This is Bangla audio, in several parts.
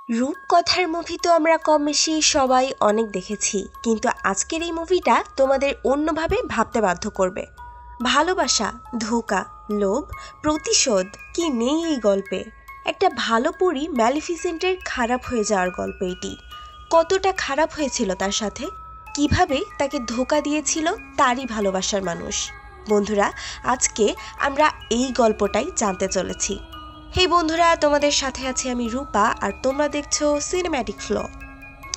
রূপকথার মুভি তো আমরা কম বেশি সবাই অনেক দেখেছি, কিন্তু আজকের এই মুভিটা তোমাদের অন্যভাবে ভাবতে বাধ্য করবে। ভালোবাসা, ধোঁকা, লোভ, প্রতিশোধ কি নেই এই গল্পে? একটা ভালো পরী ম্যালিফিসেন্টের খারাপ হয়ে যাওয়ার গল্প এটি। কতটা খারাপ হয়েছিল তার সাথে, কিভাবে তাকে ধোঁকা দিয়েছিল তারই ভালোবাসার মানুষ। বন্ধুরা, আজকে আমরা এই গল্পটাই জানতে চলেছি। হেই বন্ধুরা, তোমাদের সাথে আছি আমি রূপা, আর তোমরা দেখছো সিনেম্যাটিক ফ্লো।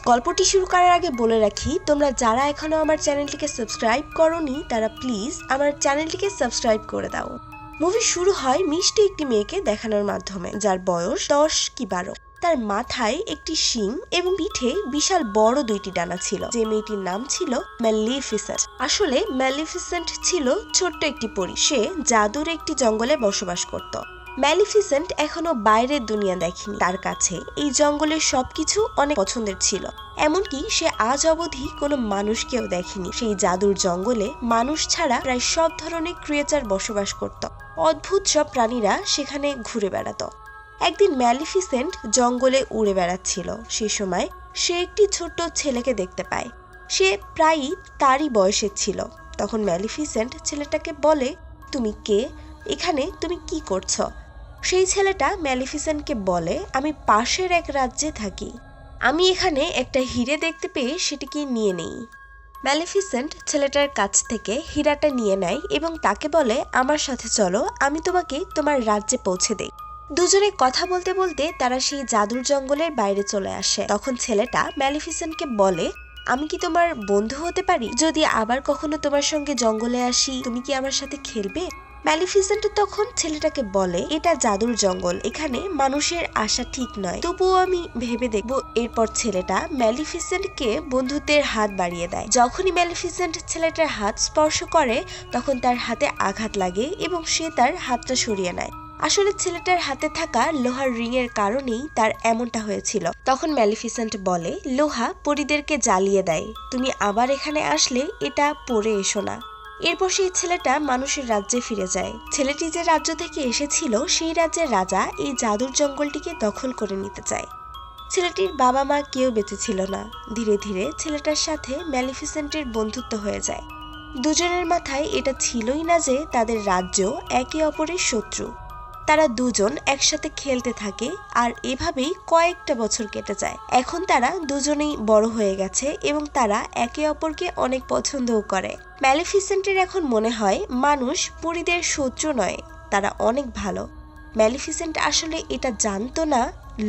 গল্পটি শুরু করার আগে বলে রাখি, তোমরা যারা এখনো আমার চ্যানেলটিকে সাবস্ক্রাইব করোনি তারা প্লিজ আমার চ্যানেলটিকে সাবস্ক্রাইব করে দাও। মুভি শুরু হয় মিষ্টি একটি মেয়েকে দেখানোর মাধ্যমে, যার বয়স 10 কি 12। তার মাথায় একটি শিং এবং পিঠে বিশাল বড় 2টি ডানা ছিল। যে মেয়েটির নাম ছিল ম্যালিফিসেন্ট। আসলে ম্যালিফিসেন্ট ছিল ছোট্ট একটি পরী। সে জাদুর একটি জঙ্গলে বসবাস করত। ম্যালিফিসেন্ট এখনো বাইরের দুনিয়া দেখেনি। তার কাছে এই জঙ্গলের সবকিছু অনেক পছন্দের ছিল, এমনকি সে আজ অবধি কোনো মানুষকেও দেখেনি। সেই জাদুর জঙ্গলে মানুষ ছাড়া প্রায় সব ধরনের ক্রিয়েচার বসবাস করত। অদ্ভুত সব প্রাণীরা সেখানে ঘুরে বেড়াতো। একদিন ম্যালিফিসেন্ট জঙ্গলে উড়ে বেড়াচ্ছিল। সে সময় সে একটি ছোট্ট ছেলেকে দেখতে পায়। সে প্রায়ই তারই বয়সের ছিল। তখন ম্যালিফিসেন্ট ছেলেটাকে বলে, তুমি কে? এখানে তুমি কি করছো? সেই ছেলেটা ম্যালিফিসেন্টকে বলে, আমি পাশের এক রাজ্যে থাকি। আমি এখানে একটা হিরে দেখতে পেয়ে সেটিকে নিয়ে নেই। ম্যালিফিসেন্ট ছেলেটার কাছ থেকে হীরাটা নিয়ে নেয় এবং তাকে বলে, আমার সাথে চলো, আমি তোমাকে তোমার রাজ্যে পৌঁছে দেই। দুজনে কথা বলতে বলতে তারা সেই জাদুর জঙ্গলের বাইরে চলে আসে। তখন ছেলেটা ম্যালিফিসেন্টকে বলে, আমি কি তোমার বন্ধু হতে পারি? যদি আবার কখনো তোমার সঙ্গে জঙ্গলে আসি, তুমি কি আমার সাথে খেলবে? ম্যালিফিসেন্ট তখন ছেলেটাকে বলে, এটা জাদুর জঙ্গল, এখানে মানুষের আসা ঠিক নয়, তবুও আমি ভেবে দেখব। এরপর ছেলেটা ম্যালিফিসেন্টকে বন্ধুত্বের হাত বাড়িয়ে দেয়। যখনই ম্যালিফিসেন্ট ছেলেটার হাত স্পর্শ করে তখন তার হাতে আঘাত লাগে এবং সে তার হাতটা সরিয়ে নেয়। আসলে ছেলেটার হাতে থাকা লোহার রিং এর কারণেই তার এমনটা হয়েছিল। তখন ম্যালিফিসেন্ট বলে, লোহা পরীদেরকে জ্বালিয়ে দেয়, তুমি আবার এখানে আসলে এটা পরে এসো না। এরপর সেই ছেলেটা মানুষের রাজ্যে ফিরে যায়। ছেলেটি যে রাজ্য থেকে এসেছিল সেই রাজ্যের রাজা এই জাদুর জঙ্গলটিকে দখল করে নিতে চায়। ছেলেটির বাবা মা কেউ বেঁচে ছিল না। ধীরে ধীরে ছেলেটার সাথে ম্যালিফিসেন্টের বন্ধুত্ব হয়ে যায়। দুজনের মাথায় এটা ছিলই না যে তাদের রাজ্য একে অপরের শত্রু। তারা দুজন একসাথে খেলতে থাকে, আর এভাবেই কয়েকটা বছর কেটে যায়। এখন তারা দুজনেই বড় হয়ে গেছে এবং তারা একে অপরকে অনেক পছন্দও করে। ম্যালিফিসেন্টের এখন মনে হয় মানুষ পরীদের শত্রু নয়, তারা অনেক ভালো। ম্যালিফিসেন্ট আসলে এটা জানতো না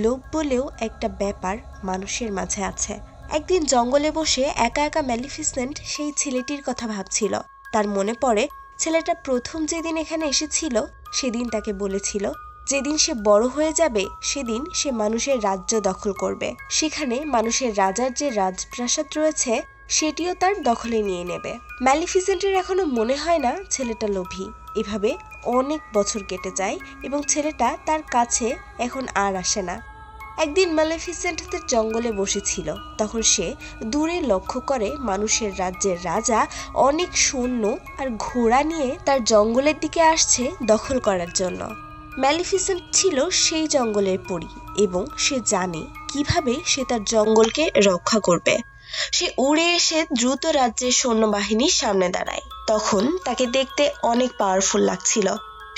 লোভ বলেও একটা ব্যাপার মানুষের মাঝে আছে। একদিন জঙ্গলে বসে একা একা ম্যালিফিসেন্ট সেই ছেলেটির কথা ভাবছিল। তার মনে পড়ে ছেলেটা প্রথম যেদিন এখানে এসেছিল সেদিন তাকে বলেছিল, যেদিন সে বড় হয়ে যাবে সেদিন সে মানুষের রাজ্য দখল করবে। সেখানে মানুষের রাজার যে রাজপ্রাসাদ রয়েছে সেটিও তার দখলে নিয়ে নেবে। ম্যালিফিসেন্টের এখনো মনে হয় না ছেলেটা লোভী। এভাবে অনেক বছর কেটে যায় এবং ছেলেটা তার কাছে এখন আর আসে না। একদিন ম্যালিফিসেন্ট জঙ্গলে বসেছিল। তখন সে দূরে লক্ষ্য করে মানুষের রাজ্যের রাজা অনেক সৈন্য আর ঘোড়া নিয়ে তার জঙ্গলের দিকে আসছে দখল করার জন্য। ম্যালিফিসেন্ট ছিল সেই জঙ্গলের পরী এবং সে জানে কিভাবে সে তার জঙ্গলকে রক্ষা করবে। সে উড়ে এসে দ্রুত রাজ্যের সৈন্যবাহিনীর সামনে দাঁড়ায়। তখন তাকে দেখতে অনেক পাওয়ারফুল লাগছিল।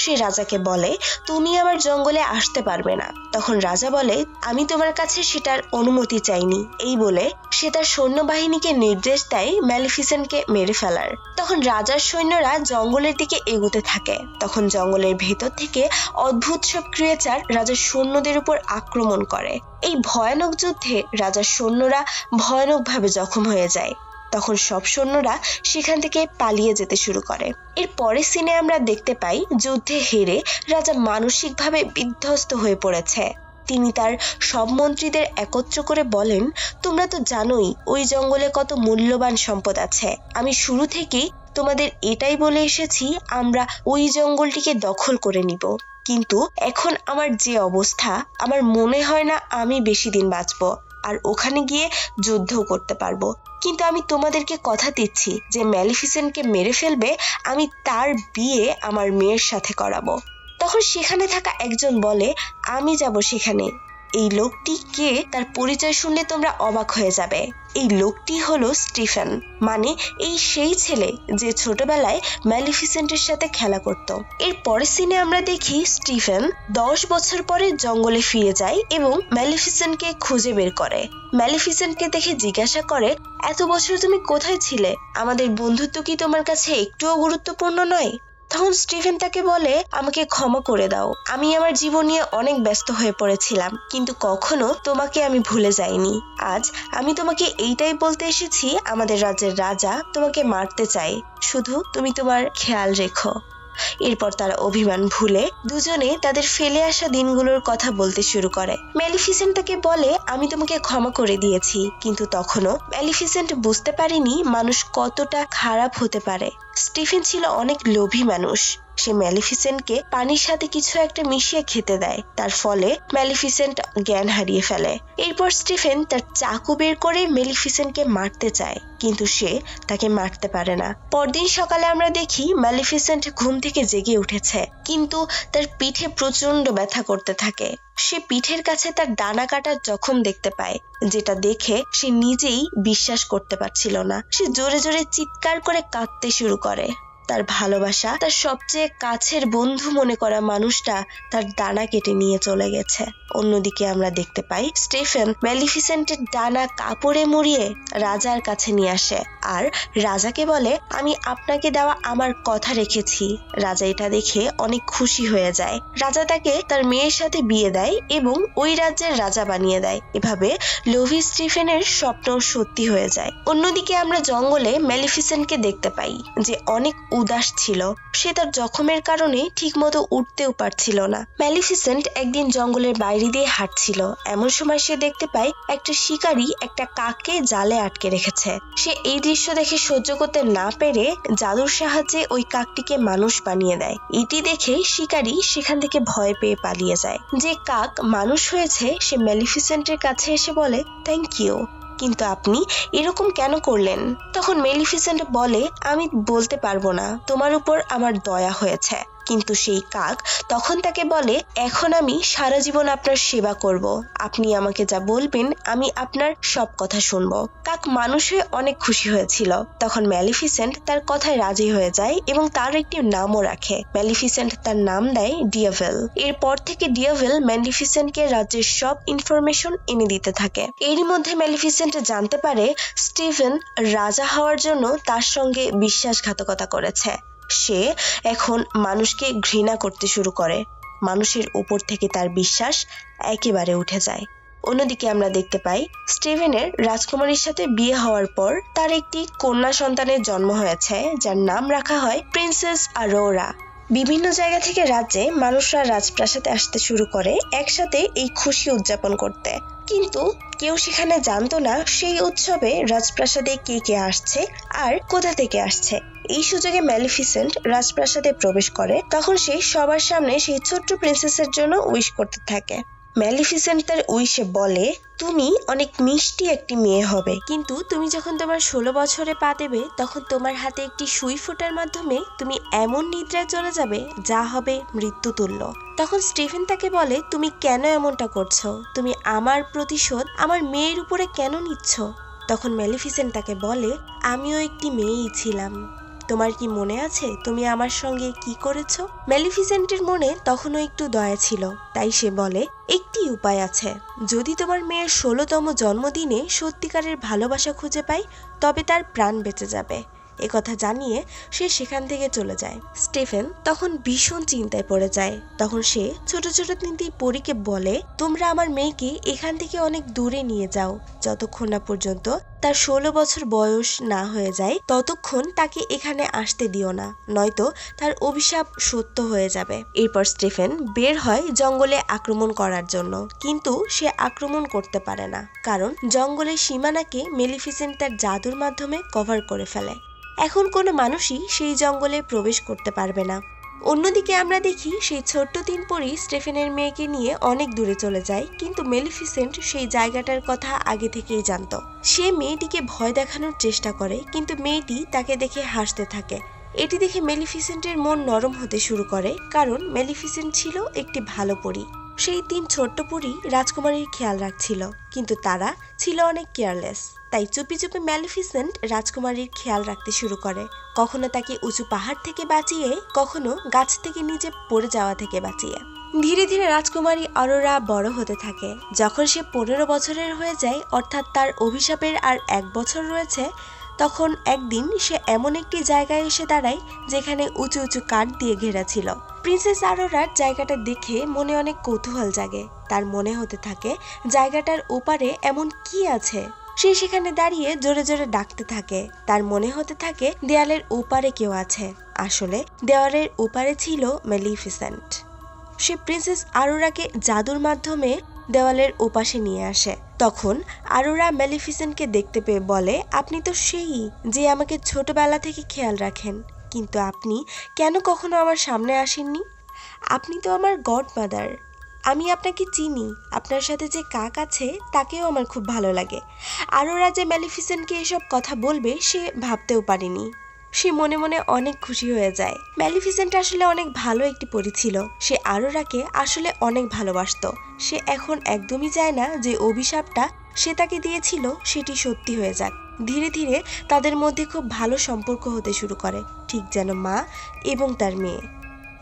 সে রাজাকে বলে, তুমি আমার জঙ্গলে আসতে পারবে না। তখন রাজা বলে, আমি তোমার কাছে সেটার অনুমতি চাইনি। এই বলে সে তার সৈন্যবাহিনীকে নির্দেশ দেয় ম্যালিফিসেন্টকে মেরে ফেলার। তখন রাজার সৈন্যরা জঙ্গলের দিকে এগোতে থাকে। তখন জঙ্গলের ভেতর থেকে অদ্ভুত সব ক্রিয়েচার রাজার সৈন্যদের উপর আক্রমণ করে। এই ভয়ানক যুদ্ধে রাজার সৈন্যরা ভয়ানকভাবে জখম হয়ে যায়। তখন সব সৈন্যরা সেখান থেকে পালিয়ে যেতে শুরু করে। এর পরের সিনে আমরা দেখতে পাই যুদ্ধে হেরে রাজা মানসিকভাবে বিধ্বস্ত হয়ে পড়েছে। তিনি তার সব মন্ত্রীদের একত্র করে বলেন, তোমরা তো জানোই ওই জঙ্গলে কত মূল্যবান সম্পদ আছে। আমি শুরু থেকেই তোমাদের এটাই বলে এসেছি, আমরা ওই জঙ্গলটিকে দখল করে নিব। কিন্তু এখন আমার যে অবস্থা, আমার মনে হয় না আমি বেশি দিন বাঁচবো আর ওখানে গিয়ে যুদ্ধও করতে পারবো। কিন্তু আমি তোমাদেরকে কথা দিচ্ছি যে ম্যালিফিসেন্টকে মেরে ফেলবে, আমি তার বিয়ে আমার মেয়ের সাথে করাবো। তখন সেখানে থাকা একজন বলে, আমি যাব সেখানে, এই লোকটি কে তার পরিচয় শুনলে তোমরা অবাক হয়ে যাবে। এই লোকটি হলো স্টিফেন, মানে এই সেই ছেলে যে ছোটবেলায় ম্যালিফিসেন্টের সাথে খেলা করত। এর পরের সিনে আমরা দেখি স্টিফেন 10 বছর পরে জঙ্গলে ফিরে যায় এবং ম্যালিফিসেন্টকে খুঁজে বের করে। ম্যালিফিসেন্টকে দেখে জিজ্ঞাসা করে, এত বছর তুমি কোথায় ছিলে? আমাদের বন্ধুত্ব কি তোমার কাছে একটুও গুরুত্বপূর্ণ নয়? তখন স্টিফেন তাকে বলে, আমাকে ক্ষমা করে দাও, আমি আমার জীবন নিয়ে অনেক ব্যস্ত হয়ে পড়েছিলাম, কিন্তু কখনো তোমাকে আমি ভুলে যাইনি। আজ আমি তোমাকে এইটাই বলতে এসেছি, আমাদের রাজ্যের রাজা তোমাকে মারতে চায়, শুধু তুমি তোমার খেয়াল রেখো। এরপর তারা অভিমান ভুলে দুজনে তাদের ফেলে আসা দিনগুলোর কথা বলতে শুরু করে। ম্যালিফিসেন্ট তাকে বলে, আমি তোমাকে ক্ষমা করে দিয়েছি, কিন্তু তখনও ম্যালিফিসেন্ট বুঝতে পারেনি মানুষ কতটা খারাপ হতে পারে। স্টিফেন ছিল অনেক লোভী মানুষ। সে ম্যালিফিসেন্টকে পানির সাথে কিছু একটা মিশিয়ে খেতে দেয়, তার ফলে ম্যালিফিসেন্ট জ্ঞান হারিয়ে ফেলে। এরপর স্টিফেন তার চাকু বের করে ম্যালিফিসেন্টকে মারতে চায়, কিন্তু সে তাকে মারতে পারে না। পরদিন সকালে আমরা দেখি ম্যালিফিসেন্ট ঘুম থেকে জেগে উঠেছে, কিন্তু তার পিঠে প্রচন্ড ব্যথা করতে থাকে। সে পিঠের কাছে তার ডানা কাটার জখম দেখতে পায়, যেটা দেখে সে নিজেই বিশ্বাস করতে পারছিল না। সে জোরে জোরে চিৎকার করে কাঁদতে শুরু করে। তার ভালোবাসা, তার সবচেয়ে কাছের বন্ধু মনে করা মানুষটা তার ডানা কেটে নিয়ে চলে গেছে। অন্যদিকে আমরা দেখতে পাই স্টিফেন ম্যালিফিসেন্টের ডানা কাপড়ে মুড়িয়ে রাজার কাছে নিয়ে আসে আর রাজাকে বলে, আমি আপনাকে দেওয়া আমার কথা রেখেছি। রাজা এটা দেখে অনেক খুশি হয়ে যায়। রাজা তাকে তার মেয়ের সাথে বিয়ে দেয় এবং ওই রাজ্যের রাজা বানিয়ে দেয়। এভাবে লোভী স্টিফেনের স্বপ্ন সত্যি হয়ে যায়। অন্যদিকে আমরা জঙ্গলে ম্যালিফিসেন্টকে দেখতে পাই, যে অনেক উদাস ছিল। সে তার জখমের কারণে ঠিকমতো উঠতেও পারছিল না। ম্যালিফিসেন্ট একদিন জঙ্গলের বাইরে দিয়ে হাঁটছিল। এমন সময় সে দেখতে পায় একটা শিকারী একটা কাককে জালে আটকে রেখেছে। সে এই দৃশ্য দেখে সহ্য করতে না পেরে জাদুর সাহায্যে ওই কাকটিকে মানুষ বানিয়ে দেয়। এটি দেখে শিকারী সেখান থেকে ভয় পেয়ে পালিয়ে যায়। যে কাক মানুষ হয়েছে সে ম্যালিফিসেন্টের কাছে এসে বলে, থ্যাংক ইউ, কিন্তু আপনি এরকম কেন করলেন? তখন ম্যালিফিসেন্ট বলে, আমি বলতে পারবো না, তোমার উপর আমার দয়া হয়েছে। কিন্তু সেই কাক তখন তাকে বলে, এখন আমি সারা জীবন আপনার সেবা করব, আপনি আমাকে যা বলবেন আমি আপনার সব কথা শুনবো। কাক মানুষ হয়ে অনেক খুশি হয়েছিল। তখন ম্যালিফিসেন্ট তার কথায় রাজি হয়ে যায় এবং তার একটি নামও রাখে। ম্যালিফিসেন্ট তার নাম দেয় ডিয়াভেল। এরপর থেকে ডিয়াভেল ম্যালিফিসেন্টকে রাজ্যের সব ইনফরমেশন এনে দিতে থাকে। এরই মধ্যে ম্যালিফিসেন্ট জানতে পারে স্টিফেন রাজা হওয়ার জন্য তার সঙ্গে বিশ্বাসঘাতকতা করেছে। সে এখন মানুষকে ঘৃণা করতে শুরু করে। মানুষের উপর থেকে তার বিশ্বাস একেবারে উঠে যায়। অন্যদিকে আমরা দেখতে পাই স্টিফেনের রাজকুমারীর সাথে বিয়ে হওয়ার পর তার একটি কন্যা সন্তানের জন্ম হয়েছে, যার নাম রাখা হয় প্রিন্সেস অরোরা। বিভিন্ন জায়গা থেকে রাজ্যে মানুষরা রাজপ্রাসাদে আসতে শুরু করে একসাথে এই খুশি উদযাপন করতে, কিন্তু কেউ সেখানে জানতো না সেই উৎসবে রাজপ্রাসাদে কে কে আসছে আর কোথা থেকে আসছে। এই সুযোগে ম্যালিফিসেন্ট রাজপ্রাসাদে প্রবেশ করে। তখন সে সবার সামনে সেই ছোট্ট প্রিন্সেসের জন্য উইশ করতে থাকে। ম্যালিফিসেন্ট তার উইশে বলে, তুমি অনেক মিষ্টি একটি মেয়ে হবে, কিন্তু তুমি যখন তোমার 16 বছরে পা দেবে তখন তোমার হাতে একটি সুই ফোঁটার মাধ্যমে তুমি এমন নিদ্রায় চলে যাবে যা হবে মৃত্যুতুল্য। তখন স্টিফেন তাকে বলে, তুমি কেন এমনটা করছো? তুমি আমার প্রতিশোধ আমার মেয়ের উপরে কেন নিচ্ছ? তখন ম্যালিফিসেন্ট তাকে বলে, আমিও একটি মেয়েই ছিলাম, তোমার কি মনে আছে তুমি আমার সঙ্গে কি করেছো? ম্যালিফিসেন্টের মনে তখনও একটু দয়া ছিল, তাই সে বলে, একটি উপায় আছে, যদি তোমার মেয়ের 16তম জন্মদিনে সত্যিকারের ভালোবাসা খুঁজে পাই তবে তার প্রাণ বেঁচে যাবে। একথা জানিয়ে সে সেখান থেকে চলে যায়। স্টিফেন তখন ভীষণ চিন্তায় পড়ে যায়। তখন সে ছোট ছোট 3টি পরীকে বলে, তোমরা আমার মেয়েকে এখান থেকে অনেক দূরে নিয়ে যাও, যতক্ষণ না পর্যন্ত তার 16 বছর বয়স না হয়ে যায় ততক্ষণ তাকে এখানে আসতে দিও না, নয়তো তার অভিশাপ সত্য হয়ে যাবে। এরপর স্টিফেন বের হয় জঙ্গলে আক্রমণ করার জন্য, কিন্তু সে আক্রমণ করতে পারে না, কারণ জঙ্গলের সীমানাকে ম্যালিফিসেন্ট তার জাদুর মাধ্যমে কভার করে ফেলে। এখন কোনো মানুষই সেই জঙ্গলে প্রবেশ করতে পারবে না। অন্যদিকে আমরা দেখি সেই ছোট্ট 3 পরী স্টিফেনের মেয়েকে নিয়ে অনেক দূরে চলে যায়, কিন্তু ম্যালিফিসেন্ট সেই জায়গাটার কথা আগে থেকেই জানতো। সে মেয়েটিকে ভয় দেখানোর চেষ্টা করে, কিন্তু মেয়েটি তাকে দেখে হাসতে থাকে। এটি দেখে ম্যালিফিসেন্টের মন নরম হতে শুরু করে, কারণ ম্যালিফিসেন্ট ছিল একটি ভালো পরী। সেই 3 ছোট্ট পরী রাজকুমারীর খেয়াল রাখছিল, কিন্তু তারা ছিল অনেক কেয়ারলেস। তাই চুপি চুপি ম্যালিফিসেন্ট রাজকুমারীর খেয়াল রাখতে শুরু করে, কখনো তাকে উঁচু পাহাড় থেকে বাঁচিয়ে, কখনো গাছ থেকে নিচে পড়ে যাওয়া থেকে বাঁচিয়ে। ধীরে ধীরে রাজকুমারী অরোরা বড় হতে থাকে। যখন সে 15 বছরের হয়ে যায়, অর্থাৎ তার অভিশাপের আর 1 বছর রয়েছে, তখন একদিন সে এমন একটি জায়গায় এসে দাঁড়ায় যেখানে উঁচু উঁচু কাঠ দিয়ে ঘেরা ছিল। প্রিন্সেস অরোরার জায়গাটা দেখে মনে অনেক কৌতূহল জাগে। তার মনে হতে থাকে জায়গাটার ওপারে এমন কি আছে। সে সেখানে দাঁড়িয়ে জোরে জোরে ডাকতে থাকে। তার মনে হতে থাকে দেয়ালের ওপারে কেউ আছে। আসলে দেওয়ালের ওপারে ছিল ম্যালিফিসেন্ট। সে প্রিন্সেস অরোরাকে জাদুর মাধ্যমে দেওয়ালের ওপাশে নিয়ে আসে। তখন অরোরা ম্যালিফিসেন্টকে দেখতে পেয়ে বলে, আপনি তো সেই যে আমাকে ছোটবেলা থেকে খেয়াল রাখেন, কিন্তু আপনি কেন কখনো আমার সামনে আসেননি? আপনি তো আমার গডমাদার। আমি আপনাকে চিনি। আপনার সাথে যে কাক আছে তাকেও আমার খুব ভালো লাগে। অরোরা যে ম্যালিফিসেন্টকে এসব কথা বলবে সে ভাবতেও পারেনি। সে মনে মনে অনেক খুশি হয়ে যায়। ম্যালিফিসেন্ট আসলে অনেক ভালো একটি পরী ছিল। সে অরোরাকে আসলে অনেক ভালোবাসতো। সে এখন একদমই চায় না যে অভিশাপটা সে তাকে দিয়েছিল সেটি সত্যি হয়ে যাক। ধীরে ধীরে তাদের মধ্যে খুব ভালো সম্পর্ক হতে শুরু করে, ঠিক যেন মা এবং তার মেয়ে।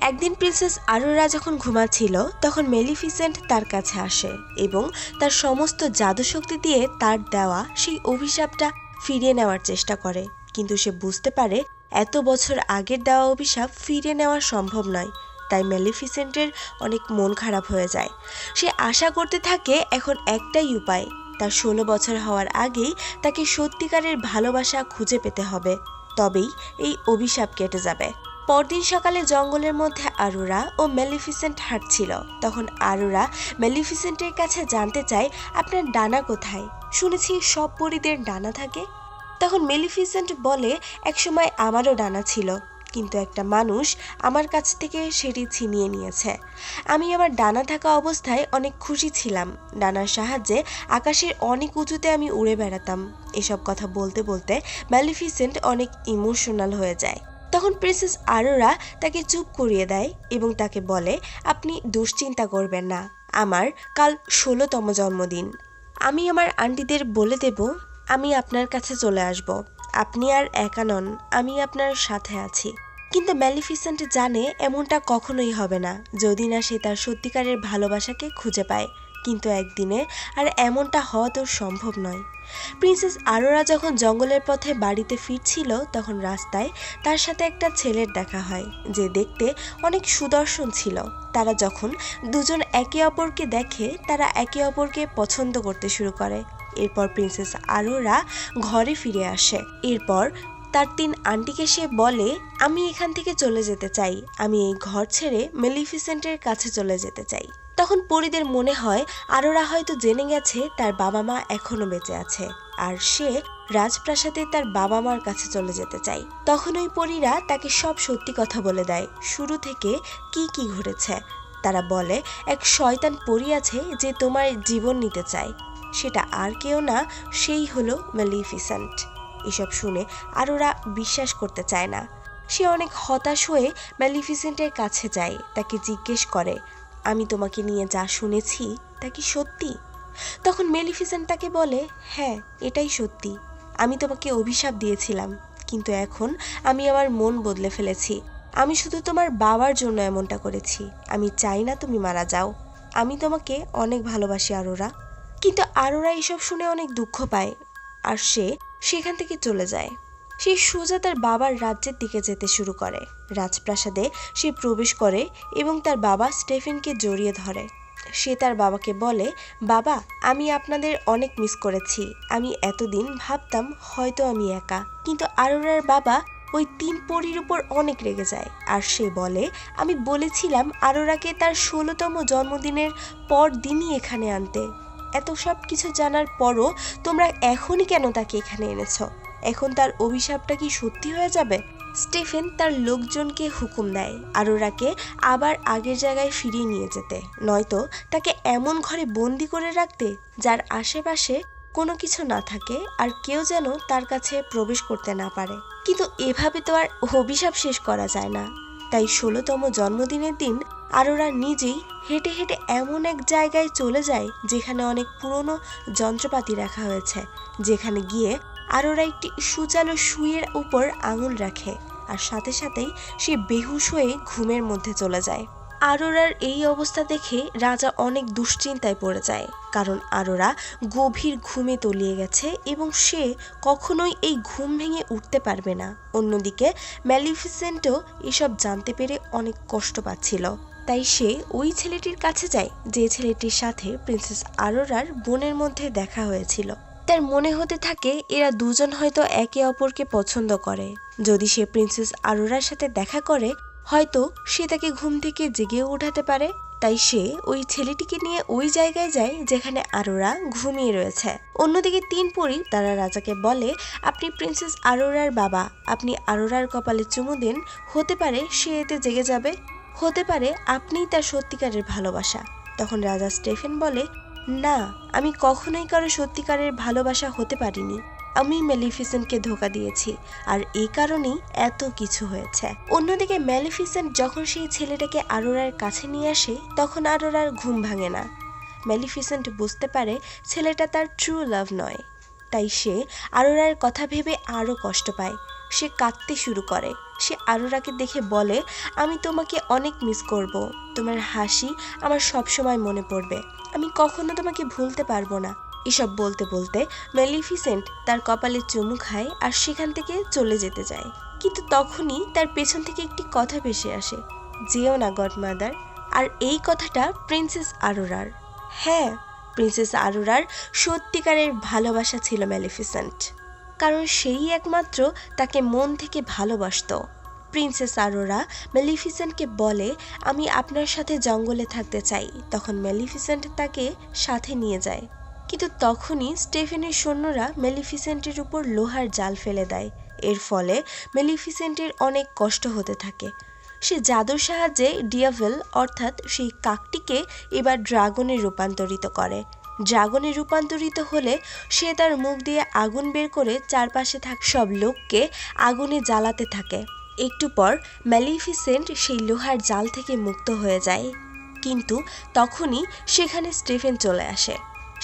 একদিন প্রিন্সেস অরোরা যখন ঘুমাচ্ছিল, তখন ম্যালিফিসেন্ট তার কাছে আসে এবং তার সমস্ত জাদুশক্তি দিয়ে তার দেওয়া সেই অভিশাপটা ফিরিয়ে নেওয়ার চেষ্টা করে। কিন্তু সে বুঝতে পারে এত বছর আগের দেওয়া অভিশাপ ফিরিয়ে নেওয়া সম্ভব নয়। তাই ম্যালিফিসেন্টের অনেক মন খারাপ হয়ে যায়। সে আশা করতে থাকে এখন একটাই উপায়, তার 16 বছর হওয়ার আগেই তাকে সত্যিকারের ভালোবাসা খুঁজে পেতে হবে, তবেই এই অভিশাপ কেটে যাবে। পরদিন সকালে জঙ্গলের মধ্যে অরোরা ও ম্যালিফিসেন্ট হাঁটছিল। তখন অরোরা ম্যালিফিসেন্টের কাছে জানতে চায়, আপনার ডানা কোথায়? শুনেছি সব পরীদের ডানা থাকে। তখন ম্যালিফিসেন্ট বলে, একসময় আমারও ডানা ছিল, কিন্তু একটা মানুষ আমার কাছ থেকে সেটি ছিনিয়ে নিয়েছে। আমি আমার ডানা থাকা অবস্থায় অনেক খুশি ছিলাম। ডানার সাহায্যে আকাশের অনেক উঁচুতে আমি উড়ে বেড়াতাম। এসব কথা বলতে বলতে ম্যালিফিসেন্ট অনেক ইমোশনাল হয়ে যায়। তখন প্রিন্সেস অরোরা তাকে চুপ করিয়ে দেয় এবং তাকে বলে, আপনি দুশ্চিন্তা করবেন না। আমার কাল 16তম জন্মদিন। আমি আমার আন্টিদের বলে দেব আমি আপনার কাছে চলে আসব। আপনি আর একা নন, আমি আপনার সাথে আছি। কিন্তু ম্যালিফিসেন্ট জানে এমনটা কখনোই হবে না যদি না সে তার সত্যিকারের ভালোবাসাকে খুঁজে পায়। কিন্তু একদিনে আর এমনটা হওয়া তো সম্ভব নয়। প্রিন্সেস অরোরা যখন জঙ্গলের পথে বাড়িতে ফিরছিল, তখন রাস্তায় তার সাথে একটা ছেলের দেখা হয় যে দেখতে অনেক সুদর্শন ছিল। তারা যখন দুজন একে অপরকে দেখে, তারা একে অপরকে পছন্দ করতে শুরু করে। এরপর প্রিন্সেস অরোরা ঘরে ফিরে আসে। এরপর তার 3 আন্টিকে সে বলে, আমি এখান থেকে চলে যেতে চাই। আমি এই ঘর ছেড়ে ম্যালিফিসেন্টের কাছে চলে যেতে চাই। তখন পরীদের মনে হয় অরোরা হয়তো জেনে গেছে তার বাবা মা এখনো বেঁচে আছে, আর সে রাজপ্রাসাদে তার বাবা মার কাছে চলে যেতে চায়। তখন ওই পরীরা তাকে সব সত্যি কথা বলে দেয়, শুরু থেকে কি কি ঘটেছে। তারা বলে, এক শয়তান পরী আছে যে তোমার জীবন নিতে চায়। সেটা আর কেউ না, সেই হলো ম্যালিফিসেন্ট। এসব শুনে অরোরা বিশ্বাস করতে চায় না। সে অনেক হতাশ হয়ে ম্যালিফিসেন্টের কাছে যায়, তাকে জিজ্ঞেস করে, আমি তোমাকে নিয়ে যা শুনেছি তা কি সত্যি? তখন ম্যালিফিসেন্ট তাকে বলে, হ্যাঁ, এটাই সত্যি। আমি তোমাকে অভিশাপ দিয়েছিলাম, কিন্তু এখন আমি আমার মন বদলে ফেলেছি। আমি শুধু তোমার বাবার জন্য এমনটা করেছি। আমি চাই না তুমি মারা যাও। আমি তোমাকে অনেক ভালোবাসি অরোরা। কিন্তু অরোরা এসব শুনে অনেক দুঃখ পায়, আর সে সেখান থেকে চলে যায়। সে সোজা তার বাবার রাজ্যের দিকে যেতে শুরু করে। রাজপ্রাসাদে সে প্রবেশ করে এবং তার বাবা স্টেফেনকে জড়িয়ে ধরে। সে তার বাবাকে বলে, বাবা, আমি আপনাদের অনেক মিস করেছি। আমি এতদিন ভাবতাম হয়তো আমি একা। কিন্তু অরোরার বাবা ওই 3 পরীর উপর অনেক রেগে যায়, আর সে বলে, আমি বলেছিলাম অরোরাকে তার 16তম জন্মদিনের পর দিনই এখানে আনতে। এত সব কিছু জানার পরও তোমরা এখনই কেন তাকে এখানে এনেছ? এখন তার অভিশাপটা কি সত্যি হয়ে যাবে? স্টেফেন তার লোকজনকে হুকুম দেয় অরোরাকে আবার আগের জায়গায় ফিরিয়ে নিয়ে যেতে, নয়তো তাকে এমন ঘরে বন্দি করে রাখতে যার আশেপাশে কোনো কিছু না থাকে আর কেউ যেন তার কাছে প্রবেশ করতে না পারে। কিন্তু এভাবে তো আর অভিশাপ শেষ করা যায় না। তাই 16তম জন্মদিনের দিন আরোরা নিজেই হেঁটে হেঁটে এমন এক জায়গায় চলে যায় যেখানে অনেক পুরনো যন্ত্রপাতি রাখা হয়েছে, যেখানে গিয়ে আরোরা একটি সুচালো সুইয়ের উপর আঙুল রাখে আর সাথে সাথেই সে বেহুশ হয়ে ঘুমের মধ্যে চলে যায়। আরোরার এই অবস্থা দেখে রাজা অনেক দুশ্চিন্তায় পড়ে যায়, কারণ আরোরা গভীর ঘুমে তলিয়ে গেছে এবং সে কখনোই এই ঘুম ভেঙে উঠতে পারবে না। অন্যদিকে ম্যালিফিসেন্টও এসব জানতে পেরে অনেক কষ্ট পাচ্ছিল, তাই সে ওই ছেলেটির কাছে যায় যে ছেলেটির সাথে প্রিন্সেস আরোরার বোনের মধ্যে দেখা হয়েছিল। তার মনে হতে থাকে এরা দুজন হয়তো একে অপরকে পছন্দ করে। যদি সে প্রিন্সেস আরোরার সাথে দেখা করে হয়তো সে তাকে ঘুম থেকে জেগেও উঠাতে পারে। তাই সে ওই ছেলেটিকে নিয়ে ওই জায়গায় যায় যেখানে আরোরা ঘুমিয়ে রয়েছে। অন্যদিকে তিন পরী তারা রাজাকে বলে, আপনি প্রিন্সেস আরোরার বাবা, আপনি আরোরার কপালে চুমু দিন, হতে পারে সে এতে জেগে যাবে, হতে পারে আপনিই তার সত্যিকারের ভালোবাসা। তখন রাজা স্টেফেন বলে, না, আমি কখনোই কারো সত্যিকারের ভালোবাসা হতে পারিনি। আমি ম্যালিফিসেন্টকে ধোঁকা দিয়েছি আর এই কারণেই এত কিছু হয়েছে। অন্যদিকে ম্যালিফিসেন্ট যখন সেই ছেলেটাকে আরোরার কাছে নিয়ে আসে তখন আরোরার ঘুম ভাঙে না। ম্যালিফিসেন্ট বুঝতে পারে ছেলেটা তার ট্রু লাভ নয়, তাই সে আরোরার কথা ভেবে আরও কষ্ট পায়। সে কাঁদতে শুরু করে। সে আরোরাকে দেখে বলে, আমি তোমাকে অনেক মিস করব, তোমার হাসি আমার সবসময় মনে পড়বে, আমি কখনো তোমাকে ভুলতে পারবো না। এসব বলতে বলতে ম্যালিফিসেন্ট তার কপালে চুমু খায় আর সেখান থেকে চলে যেতে যায়। কিন্তু তখনই তার পেছন থেকে একটি কথা ভেসে আসে, যেও না গডমাদার। আর এই কথাটা প্রিন্সেস আরোরার। হ্যাঁ, প্রিন্সেস আরোরার সত্যিকারের ভালোবাসা ছিল ম্যালিফিসেন্ট, কারণ সেই একমাত্র তাকে মন থেকে ভালোবাসত। প্রিন্সেস আরোরা ম্যালিফিসেন্টকে বলে, আমি আপনার সাথে জঙ্গলে থাকতে চাই। তখন ম্যালিফিসেন্ট তাকে সাথে নিয়ে যায়, কিন্তু তখনই স্টেফেনের সৈন্যরা ম্যালিফিসেন্টের উপর লোহার জাল ফেলে দেয়। এর ফলে ম্যালিফিসেন্টের অনেক কষ্ট হতে থাকে। সে জাদুর সাহায্যে ডিয়াভেল অর্থাৎ সেই কাকটিকে এবার ড্রাগনে রূপান্তরিত করে। ড্রাগনে রূপান্তরিত হলে সে তার মুখ দিয়ে আগুন বের করে চারপাশে থাকা সব লোককে আগুনে জ্বালাতে থাকে। একটু পর ম্যালিফিসেন্ট সেই লোহার জাল থেকে মুক্ত হয়ে যায়, কিন্তু তখনই সেখানে স্টেফেন চলে আসে।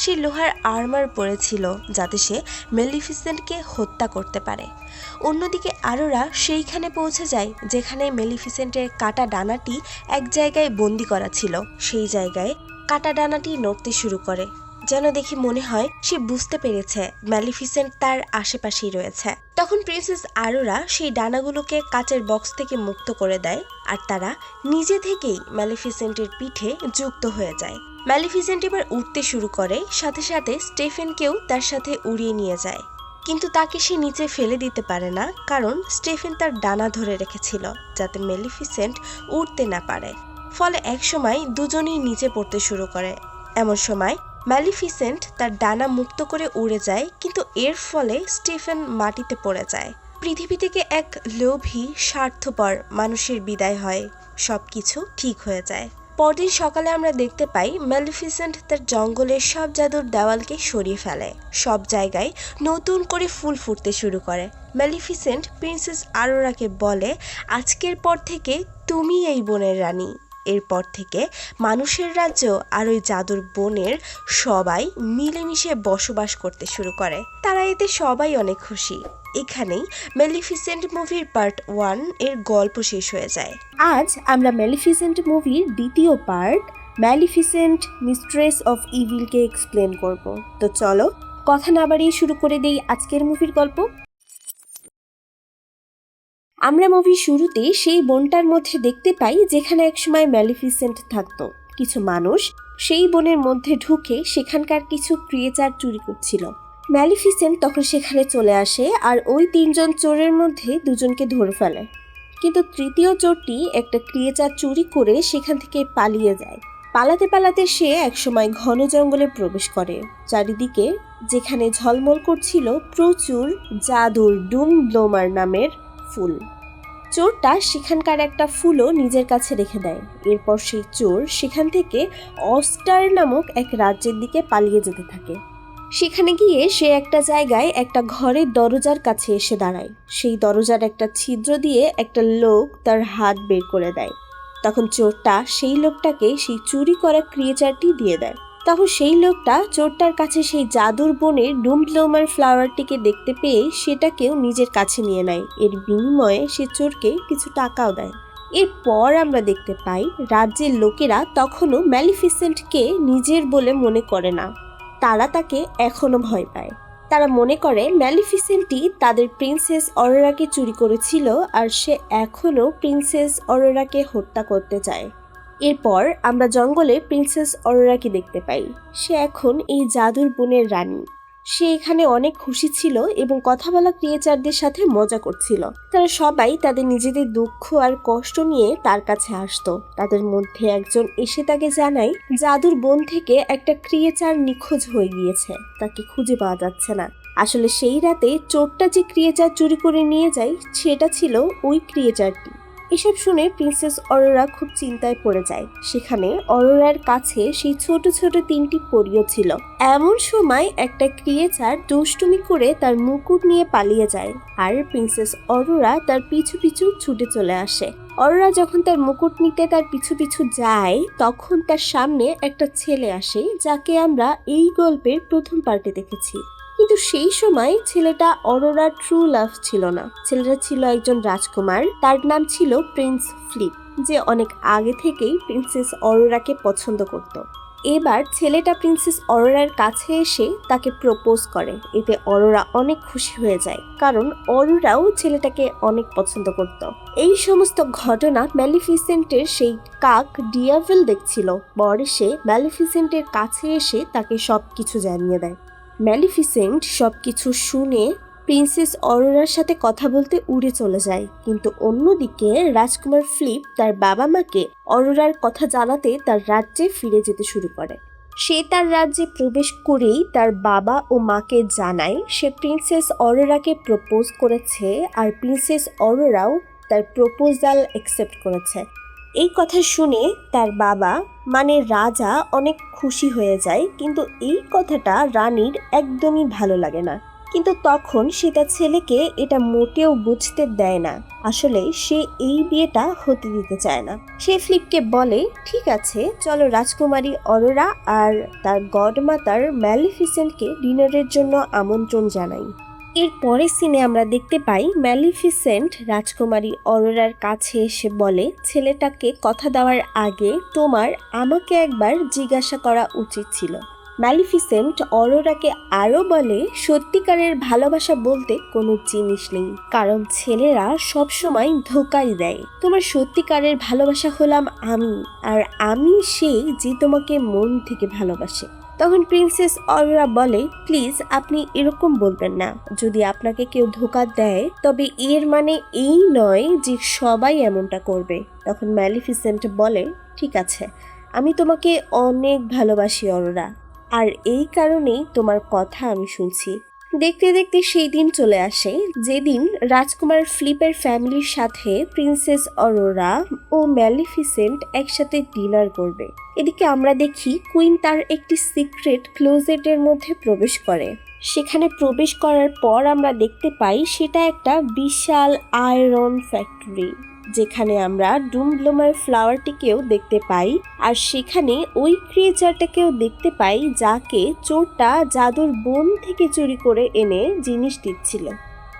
সে লোহার আর্মার পরেছিল যাতে সে ম্যালিফিসেন্টকে হত্যা করতে পারে। অন্যদিকে আরোরা সেইখানে পৌঁছে যায় যেখানে ম্যালিফিসেন্টের কাটা ডানাটি এক জায়গায় বন্দি করা ছিল। সেই জায়গায় কাটা ডানাটি নড়তে শুরু করে, যেন দেখে মনে হয় সে বুঝতে পেরেছে ম্যালিফিসেন্ট তার আশেপাশেই রয়েছে। তখন প্রিন্সেস আরোরা সেই ডানাগুলোকে কাচের বক্স থেকে মুক্ত করে দেয় আর তারা নিজে থেকেই ম্যালিফিসেন্টের পিঠে যুক্ত হয়ে যায়। ম্যালিফিসেন্ট এবার উঠতে শুরু করে, সাথে সাথে স্টেফেনকেও তার সাথে উড়িয়ে নিয়ে যায়। কিন্তু তাকে সে নিচে ফেলে দিতে পারে না, কারণ স্টেফেন তার ডানা ধরে রেখেছিল যাতে ম্যালিফিসেন্ট উঠতে না পারে। ফলে একসময় দুজনেই নিচে পড়তে শুরু করে। এমন সময় ম্যালিফিসেন্ট তার ডানা মুক্ত করে উড়ে যায়, কিন্তু এর ফলে স্টিফেন মাটিতে পড়ে যায়। পৃথিবী থেকে এক লোভী স্বার্থপর মানুষের বিদায় হয়, সবকিছু ঠিক হয়ে যায়। পরদিন সকালে আমরা দেখতে পাই ম্যালিফিসেন্ট তার জঙ্গলের সব জাদুর দেওয়ালকে সরিয়ে ফেলে। সব জায়গায় নতুন করে ফুল ফুটতে শুরু করে। ম্যালিফিসেন্ট প্রিন্সেস আরোরাকে বলে, আজকের পর থেকে তুমি এই বনের রানী। এরপর থেকে মানুষের রাজ্য আর ওই জাদুর বনের সবাই মিলেমিশে বসবাস করতে শুরু করে। তারা এতে সবাই অনেক খুশি। এখানেই ম্যালিফিসেন্ট মুভির পার্ট 1 এর গল্প শেষ হয়ে যায়। আজ আমরা ম্যালিফিসেন্ট মুভির দ্বিতীয় পার্ট ম্যালিফিসেন্ট মিস্ট্রেস অফ ইভিলকে এক্সপ্লেন করব। তো চলো কথা না বাড়িয়ে শুরু করে দেই আজকের মুভির গল্প। আমরা মুভির শুরুতে সেই বনটার মধ্যে দেখতে পাই যেখানে একসময় ম্যালিফিসেন্ট থাকতো। কিছু মানুষ সেই বনের মধ্যে ঢুকে সেখানকার কিছু ক্রিয়েচার চুরি করছিল। ম্যালিফিসেন্ট তখন সেখানে চলে আসে আর ওই 3 জন চোরের মধ্যে 2 জনকে ধরে ফেলে। কিন্তু তৃতীয় চোরটি একটা ক্রিয়েচার চুরি করে সেখান থেকে পালিয়ে যায়। পালাতে পালাতে সে একসময় ঘন জঙ্গলে প্রবেশ করে। চারিদিকে যেখানে ঝলমল করছিল প্রচুর জাদুর ডুম ব্লোমার নামের ফুল। চোরটা সেখানকার একটা ফুলও নিজের কাছে রেখে দেয়। এরপর সেই চোর সেখান থেকে অস্টার নামক এক রাজ্যের দিকে পালিয়ে যেতে থাকে। সেখানে গিয়ে সে একটা জায়গায় একটা ঘরের দরজার কাছে এসে দাঁড়ায়। সেই দরজার একটা ছিদ্র দিয়ে একটা লোক তার হাত বের করে দেয়। তখন চোরটা সেই লোকটাকে সেই চুরি করা ক্রিয়েচারটি দিয়ে দেয়। তখন সেই লোকটা চোরটার কাছে সেই জাদুর বনের ডুমব্লোমার ফ্লাওয়ারটিকে দেখতে পেয়ে সেটাকেও নিজের কাছে নিয়ে নেয়। এর বিনিময়ে সে চোরকে কিছু টাকাও দেয়। এরপর আমরা দেখতে পাই রাজ্যের লোকেরা তখনও ম্যালিফিসেন্টকে নিজের বলে মনে করে না, তারা তাকে এখনো ভয় পায়। তারা মনে করে ম্যালিফিসেন্টই তাদের প্রিন্সেস অরোরাকে চুরি করেছিল আর সে এখনো প্রিন্সেস অরোরাকে হত্যা করতে চায়। এরপর আমরা জঙ্গলে প্রিন্সেস অরোরাকে দেখতে পাই। সে এখন এই জাদুর বনের রানী। সে এখানে অনেক খুশি ছিল এবং কথা বলা ক্রিয়েচারদের সাথে মজা করছিল। তারা সবাই তাদের নিজেদের দুঃখ আর কষ্ট নিয়ে তার কাছে আসতো। তাদের মধ্যে একজন এসে তাকে জানায় জাদুর বন থেকে একটা ক্রিয়েচার নিখোঁজ হয়ে গিয়েছে, তাকে খুঁজে পাওয়া যাচ্ছে না। আসলে সেই রাতে চোরটা যে ক্রিয়েচার চুরি করে নিয়ে যায় সেটা ছিল ওই ক্রিয়েচারটি। এসব শুনে প্রিন্সেস অরোরা খুব চিন্তায় পড়ে যায়। সেখানে অরোরার কাছে সেই ছোট ছোট 3টি পরীও ছিল। এমন সময় একটা ক্রিয়েচার দুষ্টুমি করে তার মুকুট নিয়ে পালিয়ে যায় আর প্রিন্সেস অরোরা তার পিছু পিছু ছুটে চলে আসে। অরোরা যখন তার মুকুট নিতে তার পিছু পিছু যায় তখন তার সামনে একটা ছেলে আসে যাকে আমরা এই গল্পের প্রথম পার্টে দেখেছি। কিন্তু সেই সময় ছেলেটা অরোরার ট্রু লাভ ছিল না। ছেলেটা ছিল একজন রাজকুমার, তার নাম ছিল প্রিন্স ফ্লিপ, যে অনেক আগে থেকেই প্রিন্সেস অরোরাকে পছন্দ করত। এবার ছেলেটা প্রিন্সেস অরোরার কাছে এসে তাকে প্রপোজ করে। এতে অরোরা অনেক খুশি হয়ে যায়, কারণ অরোরাও ছেলেটাকে অনেক পছন্দ করত। এই সমস্ত ঘটনা ম্যালিফিসেন্টের সেই কাক ডিয়াভেল দেখছিল। পরে সে ম্যালিফিসেন্টের কাছে এসে তাকে সবকিছু জানিয়ে দেয়। ম্যালিফিসেন্ট সবকিছু শুনে প্রিন্সেস অরোরার সাথে কথা বলতে উড়ে চলে যায়। কিন্তু অন্যদিকে রাজকুমার ফ্লিপ তার বাবা মাকে অরোরার কথা জানাতে তার রাজ্যে ফিরে যেতে শুরু করে। সে তার রাজ্যে প্রবেশ করেই তার বাবা ও মাকে জানায় সে প্রিন্সেস অরোরাকে প্রপোজ করেছে আর প্রিন্সেস অরোরাও তার প্রপোজাল অ্যাকসেপ্ট করেছে। এই কথা শুনে তার বাবা মানে রাজা অনেক খুশি হয়ে যায়, কিন্তু এই কথাটা রানীর একদমই ভালো লাগে না। কিন্তু তখন সে তার ছেলেকে এটা মোটেও বুঝতে দেয় না। আসলে সে এই বিয়েটা হতে দিতে চায় না। সে ফ্লিপকে বলে, ঠিক আছে, চলো রাজকুমারী অরোরা আর তার গডমাতার ম্যালিফিসেন্টকে ডিনারের জন্য আমন্ত্রণ জানাই। এর পরের সিনে আমরা দেখতে পাই ম্যালিফিসেন্ট রাজকুমারী অরোরার কাছে এসে বলে, ছেলেটাকে কথা দেওয়ার আগে তোমার আমাকে একবার জিজ্ঞাসা করা উচিত ছিল। ম্যালিফিসেন্ট অরোরাকে আরও বলে, সত্যিকারের ভালোবাসা বলতে কোনো জিনিস নেই, কারণ ছেলেরা সবসময় ধোকাই দেয়। তোমার সত্যিকারের ভালোবাসা হলাম আমি, আর আমি সেই যে তোমাকে মন থেকে ভালোবাসে। তখন প্রিন্সেস অরোরা বলে, প্লিজ আপনি এরকম বলবেন না। যদি আপনাকে কেউ ধোঁকা দেয় তবে এর মানে এই নয় যে সবাই এমনটা করবে। তখন ম্যালিফিসেন্ট বলে, ঠিক আছে, আমি তোমাকে অনেক ভালোবাসি অরোরা, আর এই কারণেই তোমার কথা আমি শুনছি। দেখতে দেখতে সেই দিন চলে আসে যেদিন রাজকুমার ফ্লিপের ফ্যামিলির সাথে প্রিন্সেস অরোরা ও ম্যালিফিসেন্ট একসাথে ডিনার করবে। এদিকে আমরা দেখি কুইন তার একটি সিক্রেট ক্লোজেটের মধ্যে প্রবেশ করে। সেখানে প্রবেশ করার পর আমরা দেখতে পাই সেটা একটা বিশাল আয়রন ফ্যাক্টরি, যেখানে আমরা ডুমব্লোমার ফ্লাওয়ারটিকেও দেখতে পাই আর সেখানে ওই ক্রিয়েচারটাকেও দেখতে পাই যাকে চোরটা জাদুর বন থেকে চুরি করে এনে জিনিস দিচ্ছিল।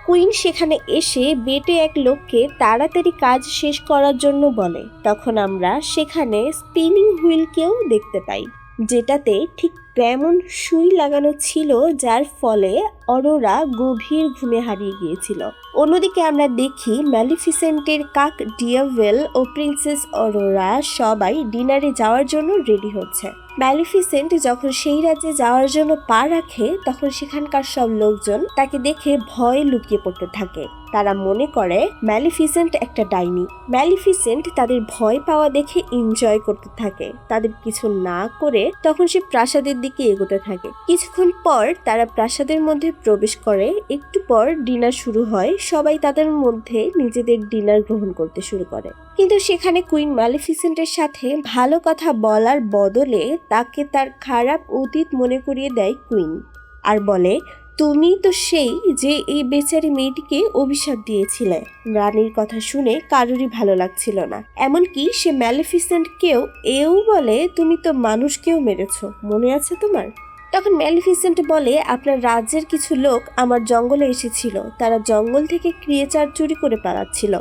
কুইন সেখানে এসে বেটে এক লোককে তাড়াতাড়ি কাজ শেষ করার জন্য বলে। তখন আমরা সেখানে স্পিনিং হুইলকেও দেখতে পাই, যেটাতে ঠিক তেমন সুই লাগানো ছিল, যার ফলে অরোরা গভীর ঘুমে হারিয়ে গিয়েছিল। অন্যদিকে আমরা দেখি ম্যালিফিসেন্টের কাক ডিয়াভেল ও প্রিন্সেস অরোরা সবাই ডিনারে যাওয়ার জন্য রেডি হচ্ছে। ম্যালিফিসেন্ট যখন সেই রাজ্যে যাওয়ার জন্য পা রাখে তখন সেখানকার সব লোকজন তাকে দেখে ভয় লুকিয়ে পড়তে থাকে। তারা মনে করে ম্যালিফিসেন্ট একটা ডাইনি। ম্যালিফিসেন্ট তাদের ভয় পাওয়া দেখে এনজয় করতে থাকে। তাদের কিছু না করে তখন সে প্রাসাদের দিকে এগোতে থাকে। কিছুক্ষণ পর তারা প্রাসাদের মধ্যে প্রবেশ করে। একটু পর ডিনার শুরু হয়। সবাই তাদের মধ্যে নিজেদের ডিনার গ্রহণ করতে শুরু করে। কিন্তু সেখানে কুইন ম্যালিফিসেন্টের সাথে ভালো কথা বলার বদলে তাকে তার খারাপ অতীত মনে করিয়ে দেয় কুইন, আর বলে, তুমি তো সেই যে এই বেচারি মেয়েটিকে অভিশাপ দিয়েছিলে। রানীর কথা শুনে কারোরই ভালো লাগছিল না, এমনকি সে ম্যালিফিসেন্টকেও এও বলে তুমি তো মানুষকেও মেরেছো, মনে আছে তোমার? তখন ম্যালিফিসেন্ট বলে আপনার রাজ্যের কিছু লোক আমার জঙ্গলে এসেছিল, তারা জঙ্গল থেকে ক্রিয়েচার চুরি করে পালাচ্ছিল।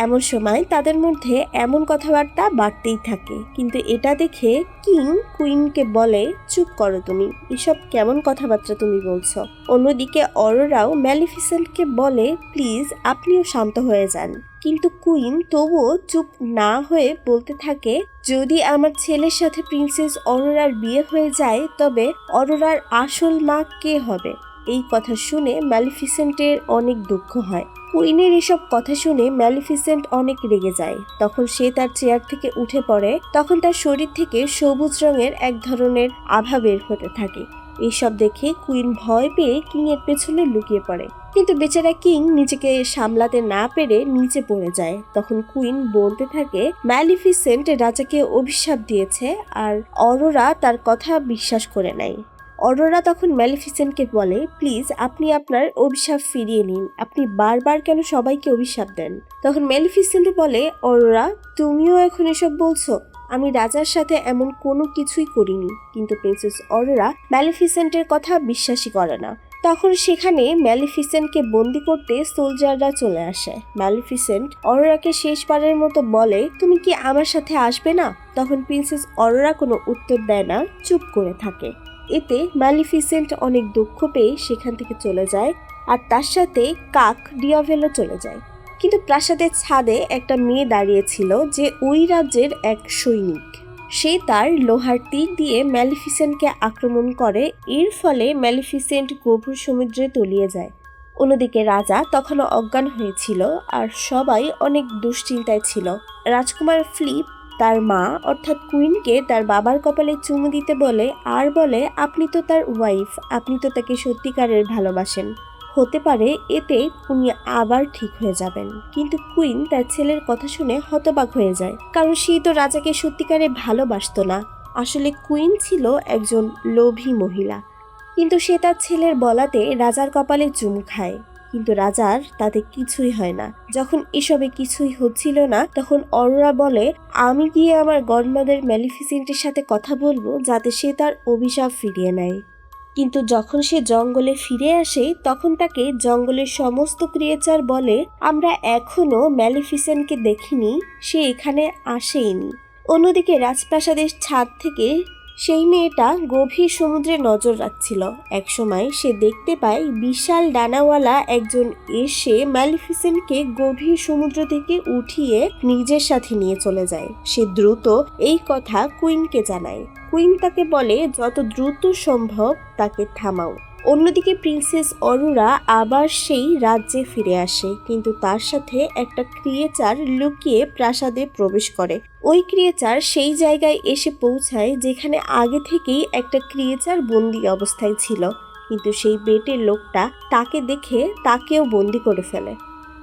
এমন সময় তাদের মধ্যে এমন কথাবার্তা বাড়তেই থাকে, কিন্তু এটা দেখে কিং কুইনকে বলে চুপ করো তুমি, এসব কেমন কথাবার্তা তুমি বলছো। অন্যদিকে অরোরাও ম্যালিফিসেন্টকে বলে প্লিজ আপনিও শান্ত হয়ে যান, কিন্তু কুইন তবুও চুপ না হয়ে বলতে থাকে যদি আমার ছেলের সাথে প্রিন্সেস অরোরার বিয়ে হয়ে যায় তবে অরোরার আসল মা কে হবে। এই কথা শুনে ম্যালিফিসেন্টের অনেক দুঃখ হয়। কুইনের এসব কথা শুনে ম্যালিফিসেন্ট অনেক রেগে যায়। তখন সে তার চেয়ার থেকে উঠে পড়ে। তখন তার শরীর থেকে সবুজ রঙের এক ধরনের আভা বের হতে থাকে। এইসব দেখে কুইন ভয় পেয়ে কিং এর পেছনে লুকিয়ে পড়ে, কিন্তু বেচারা কিং নিজেকে সামলাতে না পেরে নিচে পড়ে যায়। তখন কুইন বলতে থাকে ম্যালিফিসেন্ট রাজাকে অভিশাপ দিয়েছে আর অরোরা তার কথা বিশ্বাস করে নেয়। অরোরা তখন ম্যালিফিসেন্টকে বলে প্লিজ আপনি আপনার অভিশাপ ফিরিয়ে নিন, আপনি বারবার কেন সবাইকে অভিশাপ দেন। তখন ম্যালিফিসেন্ট বলে অরোরা তুমিও এখন এসব বলছো, আমি রাজার সাথে এমন কোনো কিছুই করিনি। কিন্তু প্রিন্সেস অরোরা ম্যালিফিসেন্টের কথা বিশ্বাসই করে না। তখন সেখানে ম্যালিফিসেন্টকে বন্দি করতে সোলজাররা চলে আসে। ম্যালিফিসেন্ট অরোরাকে শেষবারের মতো বলে তুমি কি আমার সাথে আসবে না। তখন প্রিন্সেস অরোরা কোনো উত্তর দেয় না, চুপ করে থাকে। এতে ম্যালিফিসেন্ট অনেক দুঃখ পেয়ে সেখান থেকে চলে যায়, আর তার সাথে কাক ডিয়াভেলও চলে যায়। কিন্তু প্রাসাদের ছাদে একটা মেয়ে দাঁড়িয়েছিল যে ওই রাজ্যের এক সৈনিক। সে তার লোহার তীর দিয়ে ম্যালিফিসেন্টকে আক্রমণ করে, এর ফলে ম্যালিফিসেন্ট গভীর সমুদ্রে তলিয়ে যায়। অন্যদিকে রাজা তখনও অজ্ঞান হয়েছিল আর সবাই অনেক দুশ্চিন্তায় ছিল। রাজকুমার ফিলিপ তার মা অর্থাৎ কুইনকে তার বাবার কপালে চুমু দিতে বলে আর বলে আপনি তো তার ওয়াইফ, আপনি তো তাকে সত্যিকারের ভালোবাসেন, হতে পারে এতে উনি আবার ঠিক হয়ে যাবেন। কিন্তু কুইন তার ছেলের কথা শুনে হতবাক হয়ে যায়, কারণ সে তো রাজাকে সত্যিকারে ভালোবাসতো না। আসলে কুইন ছিল একজন লোভী মহিলা, কিন্তু সে তার ছেলের বলাতে রাজার কপালে চুমু খায়। কিন্তু রাজার তাতে কিছুই হয় না। যখন এসবে কিছুই হচ্ছিল না তখন অরোরা বলে আমি গিয়ে আমার গডমাদার ম্যালিফিসেন্টের সাথে কথা বলবো যাতে সে তার অভিশাপ ফিরিয়ে নেয়। কিন্তু যখন সে জঙ্গলে ফিরে আসে তখন তাকে জঙ্গলের সমস্ত ক্রিয়েচার বলে আমরা এখনো ম্যালিফিসেন্টকে দেখিনি, সে এখানে আসেইনি। অন্যদিকে রাজপ্রাসাদের ছাদ থেকে সেই মেয়েটা গভীর সমুদ্রে নজর রাখছিল। একসময় সে দেখতে পায় বিশাল ডানাওয়ালা একজন এসে ম্যালিফিসেন্টকে গভীর সমুদ্র থেকে উঠিয়ে নিজের সাথে নিয়ে চলে যায়। সে দ্রুত এই কথা কুইনকে জানায়। কুইন তাকে বলে যত দ্রুত সম্ভব তাকে থামাও। অন্যদিকে প্রিন্সেস অরোরা আবার সেই রাজ্যে ফিরে আসে, কিন্তু তার সাথে একটা ক্রিয়েচার লুকিয়ে প্রাসাদে প্রবেশ করে। ওই ক্রিয়েচার সেই জায়গায় এসে পৌঁছায় যেখানে আগে থেকেই একটা ক্রিয়েচার বন্দি অবস্থায় ছিল, কিন্তু সেই বেটের লোকটা তাকে দেখে তাকেও বন্দি করে ফেলে।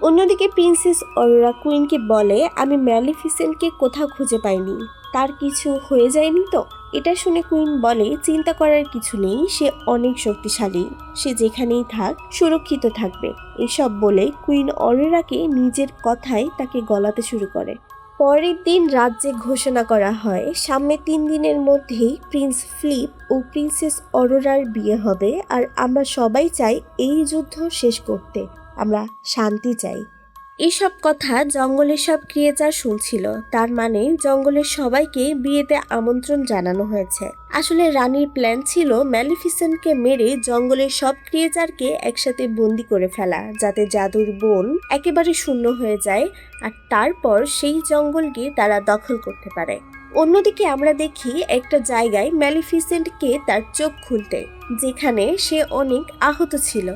অন্যদিকে প্রিন্সেস অরোরা কুইনকে বলে আমি ম্যালিফিসেন্টকে কোথাও খুঁজে পাইনি, তার কিছু হয়ে যায়নি তো। এটা শুনে কুইন বলে চিন্তা করার কিছু নেই, সে অনেক শক্তিশালী, সে যেখানেই থাক সুরক্ষিত থাকবে। এসব বলে কুইন অরোরাকে নিজের কথায় তাকে গলাতে শুরু করে। পরের দিন রাজ্যে ঘোষণা করা হয় সামনে 3 দিনের মধ্যেই প্রিন্স ফিলিপ ও প্রিন্সেস অরোরার বিয়ে হবে, আর আমরা সবাই চাই এই যুদ্ধ শেষ করতে, আমরা শান্তি চাই। এসব কথা জঙ্গলের সব ক্রিয়েচার শুনছিল, তার মানে জঙ্গলের সবাইকে বিয়েতে আমন্ত্রণ জানানো হয়েছে। আসলে রানীর প্ল্যান ছিল ম্যালিফিসেন্টকে মেরে জঙ্গলের সব ক্রিয়েচারকে একসাথে বন্দি করে ফেলা, যাতে জাদুর বন একেবারে শূন্য হয়ে যায় আর তারপর সেই জঙ্গলকে তারা দখল করতে পারে। অন্যদিকে আমরা দেখি একটা জায়গায় ম্যালিফিসেন্টকে তার চোখ খুলতে, যেখানে সে অনেক আহত ছিল।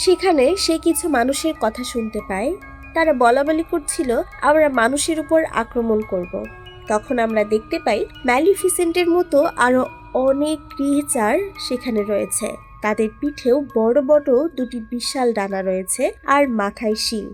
সেখানে সে কিছু মানুষের কথা শুনতে পায়, তারা বলাবলি করছিল আমরা মানুষের উপর আক্রমণ করব। তখন আমরা দেখতে পাই ম্যালিফিসেন্টের মতো আরো অনেক ক্রিয়েচার সেখানে রয়েছে, তাদের পিঠেও বড় বড় 2টি বিশাল ডানা রয়েছে আর মাথায় শিং।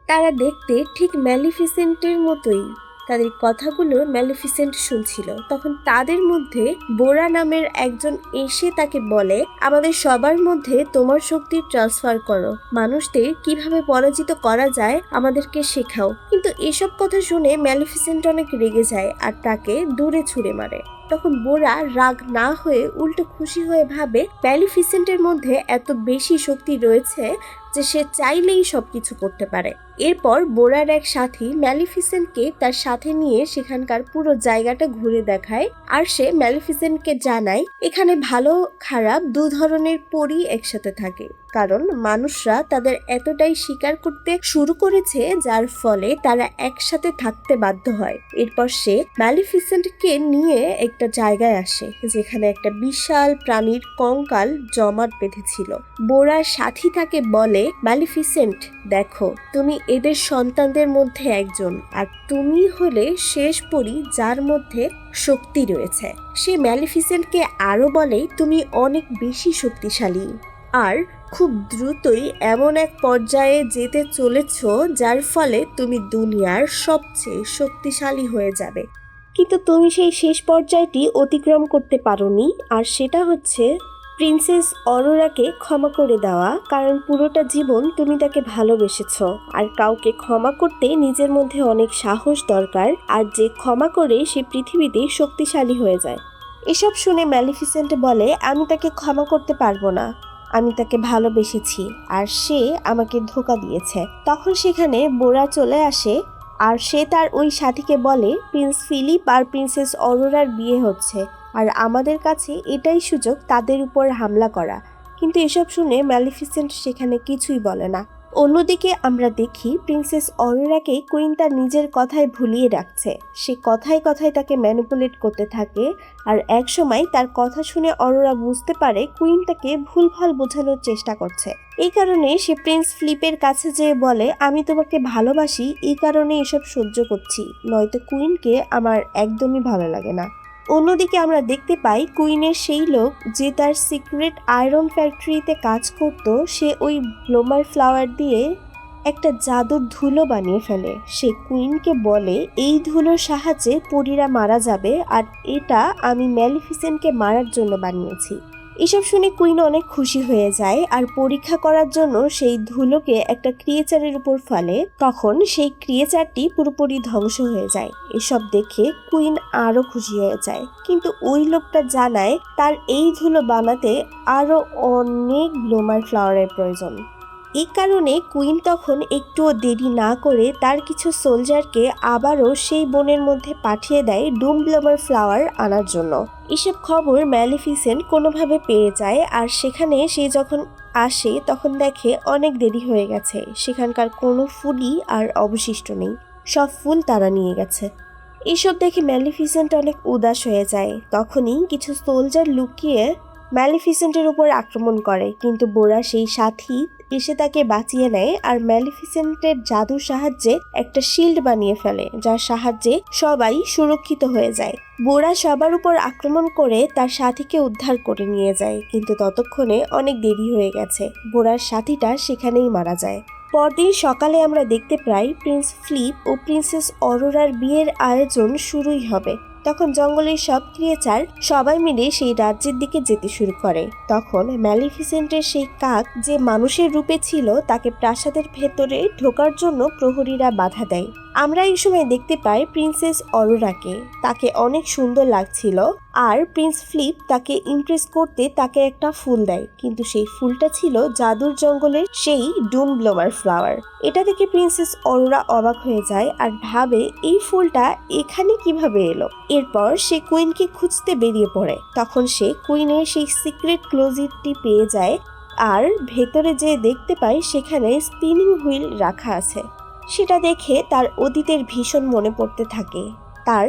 তারা দেখতে ঠিক ম্যালিফিসেন্টের মতোই, তাদের কথাগুলো ম্যালিফিসেন্ট শুনছিল। তখন তাদের মধ্যে বোরা নামের একজন এসে তাকে বলে, আমাদের সবার মধ্যে তোমার শক্তি ট্রান্সফার করো, মানুষদের কিভাবে পরাজিত করা যায় আমাদেরকে শেখাও। কিন্তু এসব কথা শুনে ম্যালিফিসেন্ট অনেক রেগে যায় আর তাকে দূরে ছুঁড়ে মারে। তখন বোরা রাগ না হয়ে উল্টো খুশি হয়ে ভাবে ম্যালিফিসেন্টের মধ্যে এত বেশি শক্তি রয়েছে যে সে চাইলেই সবকিছু করতে পারে। এরপর বোরার এক সাথী ম্যালিফিসেন্টকে তার সাথে নিয়ে সেখানকার পুরো জায়গাটা ঘুরে দেখায় আর সে ম্যালিফিসেন্টকে জানায় এখানে ভালো খারাপ দু ধরনের পরী একসাথে থাকে, কারণ মানুষরা তাদের এতটাই স্বীকার করতে শুরু করেছে যার ফলে তারা একসাথে থাকতে বাধ্য হয়। এরপর সে ম্যালিফিসেন্টকে নিয়ে একটা জায়গায় আসে যেখানে একটা বিশাল প্রাণীর কঙ্কাল জমাট বেঁধেছিল। বোরার সাথী তাকে বলে, ম্যালিফিসেন্ট দেখো, তুমি এদের সন্তানদের মধ্যে একজন আর তুমি হলে শেষ পরী যার মধ্যে শক্তি রয়েছে। সে ম্যালিফিসেন্টকে আরো বলে, তুমি অনেক বেশি শক্তিশালী আর খুব দ্রুতই এমন এক পর্যায়ে যেতে চলেছ যার ফলে তুমি দুনিয়ার সবচেয়ে শক্তিশালী হয়ে যাবে। কিন্তু তুমি সেই শেষ পর্যায়টি অতিক্রম করতে পারোনি, আর সেটা হচ্ছে প্রিন্সেস অরোরাকে ক্ষমা করে দেওয়া, কারণ পুরোটা জীবন তুমি তাকে ভালোবেসেছ আর কাউকে ক্ষমা করতে নিজের মধ্যে অনেক সাহস দরকার, আর যে ক্ষমা করে সে পৃথিবীতে শক্তিশালী হয়ে যায়। এসব শুনে ম্যালিফিসেন্ট বলে, আমি তাকে ক্ষমা করতে পারবো না, আমি তাকে ভালোবেসেছি আর সে আমাকে ধোঁকা দিয়েছে। তখন সেখানে বোরা চলে আসে আর সে তার ওই সাথীকে বলে, প্রিন্স ফিলিপ আর প্রিন্সেস অরোরার বিয়ে হচ্ছে আর আমাদের কাছে এটাই সুযোগ তাদের উপর হামলা করা। কিন্তু এসব শুনে ম্যালিফিসেন্ট সেখানে কিছুই বলে না। অন্যদিকে আমরা দেখি প্রিন্সেস অরোরাকে কুইন তার নিজের কথায় ভুলিয়ে রাখছে। সে কথায় কথায় তাকে ম্যানিপুলেট করতে থাকে আর একসময় তার কথা শুনে অরোরা বুঝতে পারে কুইন তাকে ভুলভাল বোঝানোর চেষ্টা করছে। এই কারণে সে প্রিন্স ফিলিপের কাছে যেয়ে বলে, আমি তোমাকে ভালোবাসি, এই কারণে এসব সহ্য করছি, নয়তো কুইনকে আমার একদমই ভালো লাগে না। অন্যদিকে আমরা দেখতে পাই কুইনের সেই লোক যে তার সিক্রেট আয়রন ফ্যাক্টরিতে কাজ করত, সে ওই ব্লোমার ফ্লাওয়ার দিয়ে একটা জাদুর ধুলো বানিয়ে ফেলে। সে কুইনকে বলে, এই ধুলোর সাহায্যে পরীরা মারা যাবে আর এটা আমি ম্যালিফিসেন্টকে মারার জন্য বানিয়েছি। এসব শুনে কুইন অনেক খুশি হয়ে যায় আর পরীক্ষা করার জন্য সেই ধুলোকে একটা ক্রিয়েচারের উপর ফেলে। তখন সেই ক্রিয়েচারটি পুরোপুরি ধ্বংস হয়ে যায়। এসব দেখে কুইন আরো খুশি হয়ে যায়, কিন্তু ওই লোকটা জানায় তার এই ধুলো বানাতে আরো অনেক ব্লোমার ফ্লাওয়ারের প্রয়োজন। এই কারণে কুইন তখন একটুও দেরি না করে তার কিছু সোলজারকে আবারও সেই বনের মধ্যে পাঠিয়ে দেয় ডুম ব্লোমার ফ্লাওয়ার আনার জন্য। এসব খবর ম্যালিফিসেন্ট কোনোভাবে পেয়ে যায় আর সেখানে সে যখন আসে তখন দেখে অনেক দেরি হয়ে গেছে, সেখানকার কোনো ফুলই আর অবশিষ্ট নেই, সব ফুল তারা নিয়ে গেছে। এসব দেখে ম্যালিফিসেন্ট অনেক উদাস হয়ে যায়। তখনই কিছু সোলজার লুকিয়ে ম্যালিফিসেন্টের উপর আক্রমণ করে, কিন্তু বোরা সেই সাথী এসে তাকে বাঁচিয়ে নেয় আর ম্যালিফিসেন্টের জাদুর সাহায্যে একটা শিল্ড বানিয়ে ফেলে, যার সাহায্যে সবাই সুরক্ষিত হয়ে যায়। বোরা সবার উপর আক্রমণ করে তার সাথীকে উদ্ধার করে নিয়ে যায়, কিন্তু ততক্ষণে অনেক দেরি হয়ে গেছে। বোরার সাথীটা সেখানেই মারা যায়। পরদিন সকালে আমরা দেখতে পাই প্রিন্স ফিলিপ ও প্রিন্সেস অরোরার বিয়ের আয়োজন শুরুই হবে। তখন জঙ্গলের সব ক্রিয়েচার সবাই মিলে সেই রাজ্যের দিকে যেতে শুরু করে। তখন ম্যালিফিসেন্টের সেই কাক যে মানুষের রূপে ছিল তাকে প্রাসাদের ভেতরে ঢোকার জন্য প্রহরীরা বাধা দেয়। আমরা এই সময় দেখতে পাই প্রিন্সেস অরোরাকে, তাকে অনেক সুন্দর লাগছিল আর প্রিন্স ফিলিপ তাকে ইমপ্রেস করতে তাকে একটা ফুল দেয়, কিন্তু সেই ফুলটা ছিল জাদুর জঙ্গলের সেই ডুম ব্লোমার ফ্লাওয়ার। এটা দেখে প্রিন্সেস অরোরা অবাক হয়ে যায় আর ভাবে এই ফুলটা এখানে কিভাবে এলো। এরপর সে কুইনকে খুঁজতে বেরিয়ে পড়ে। তখন সে কুইনের সেই সিক্রেট ক্লোজেটটি পেয়ে যায় আর ভেতরে যেয়ে দেখতে পায় সেখানে স্পিনিং হুইল রাখা আছে। সেটা দেখে তার অতীতের ভীষণ মনে পড়তে থাকে, তার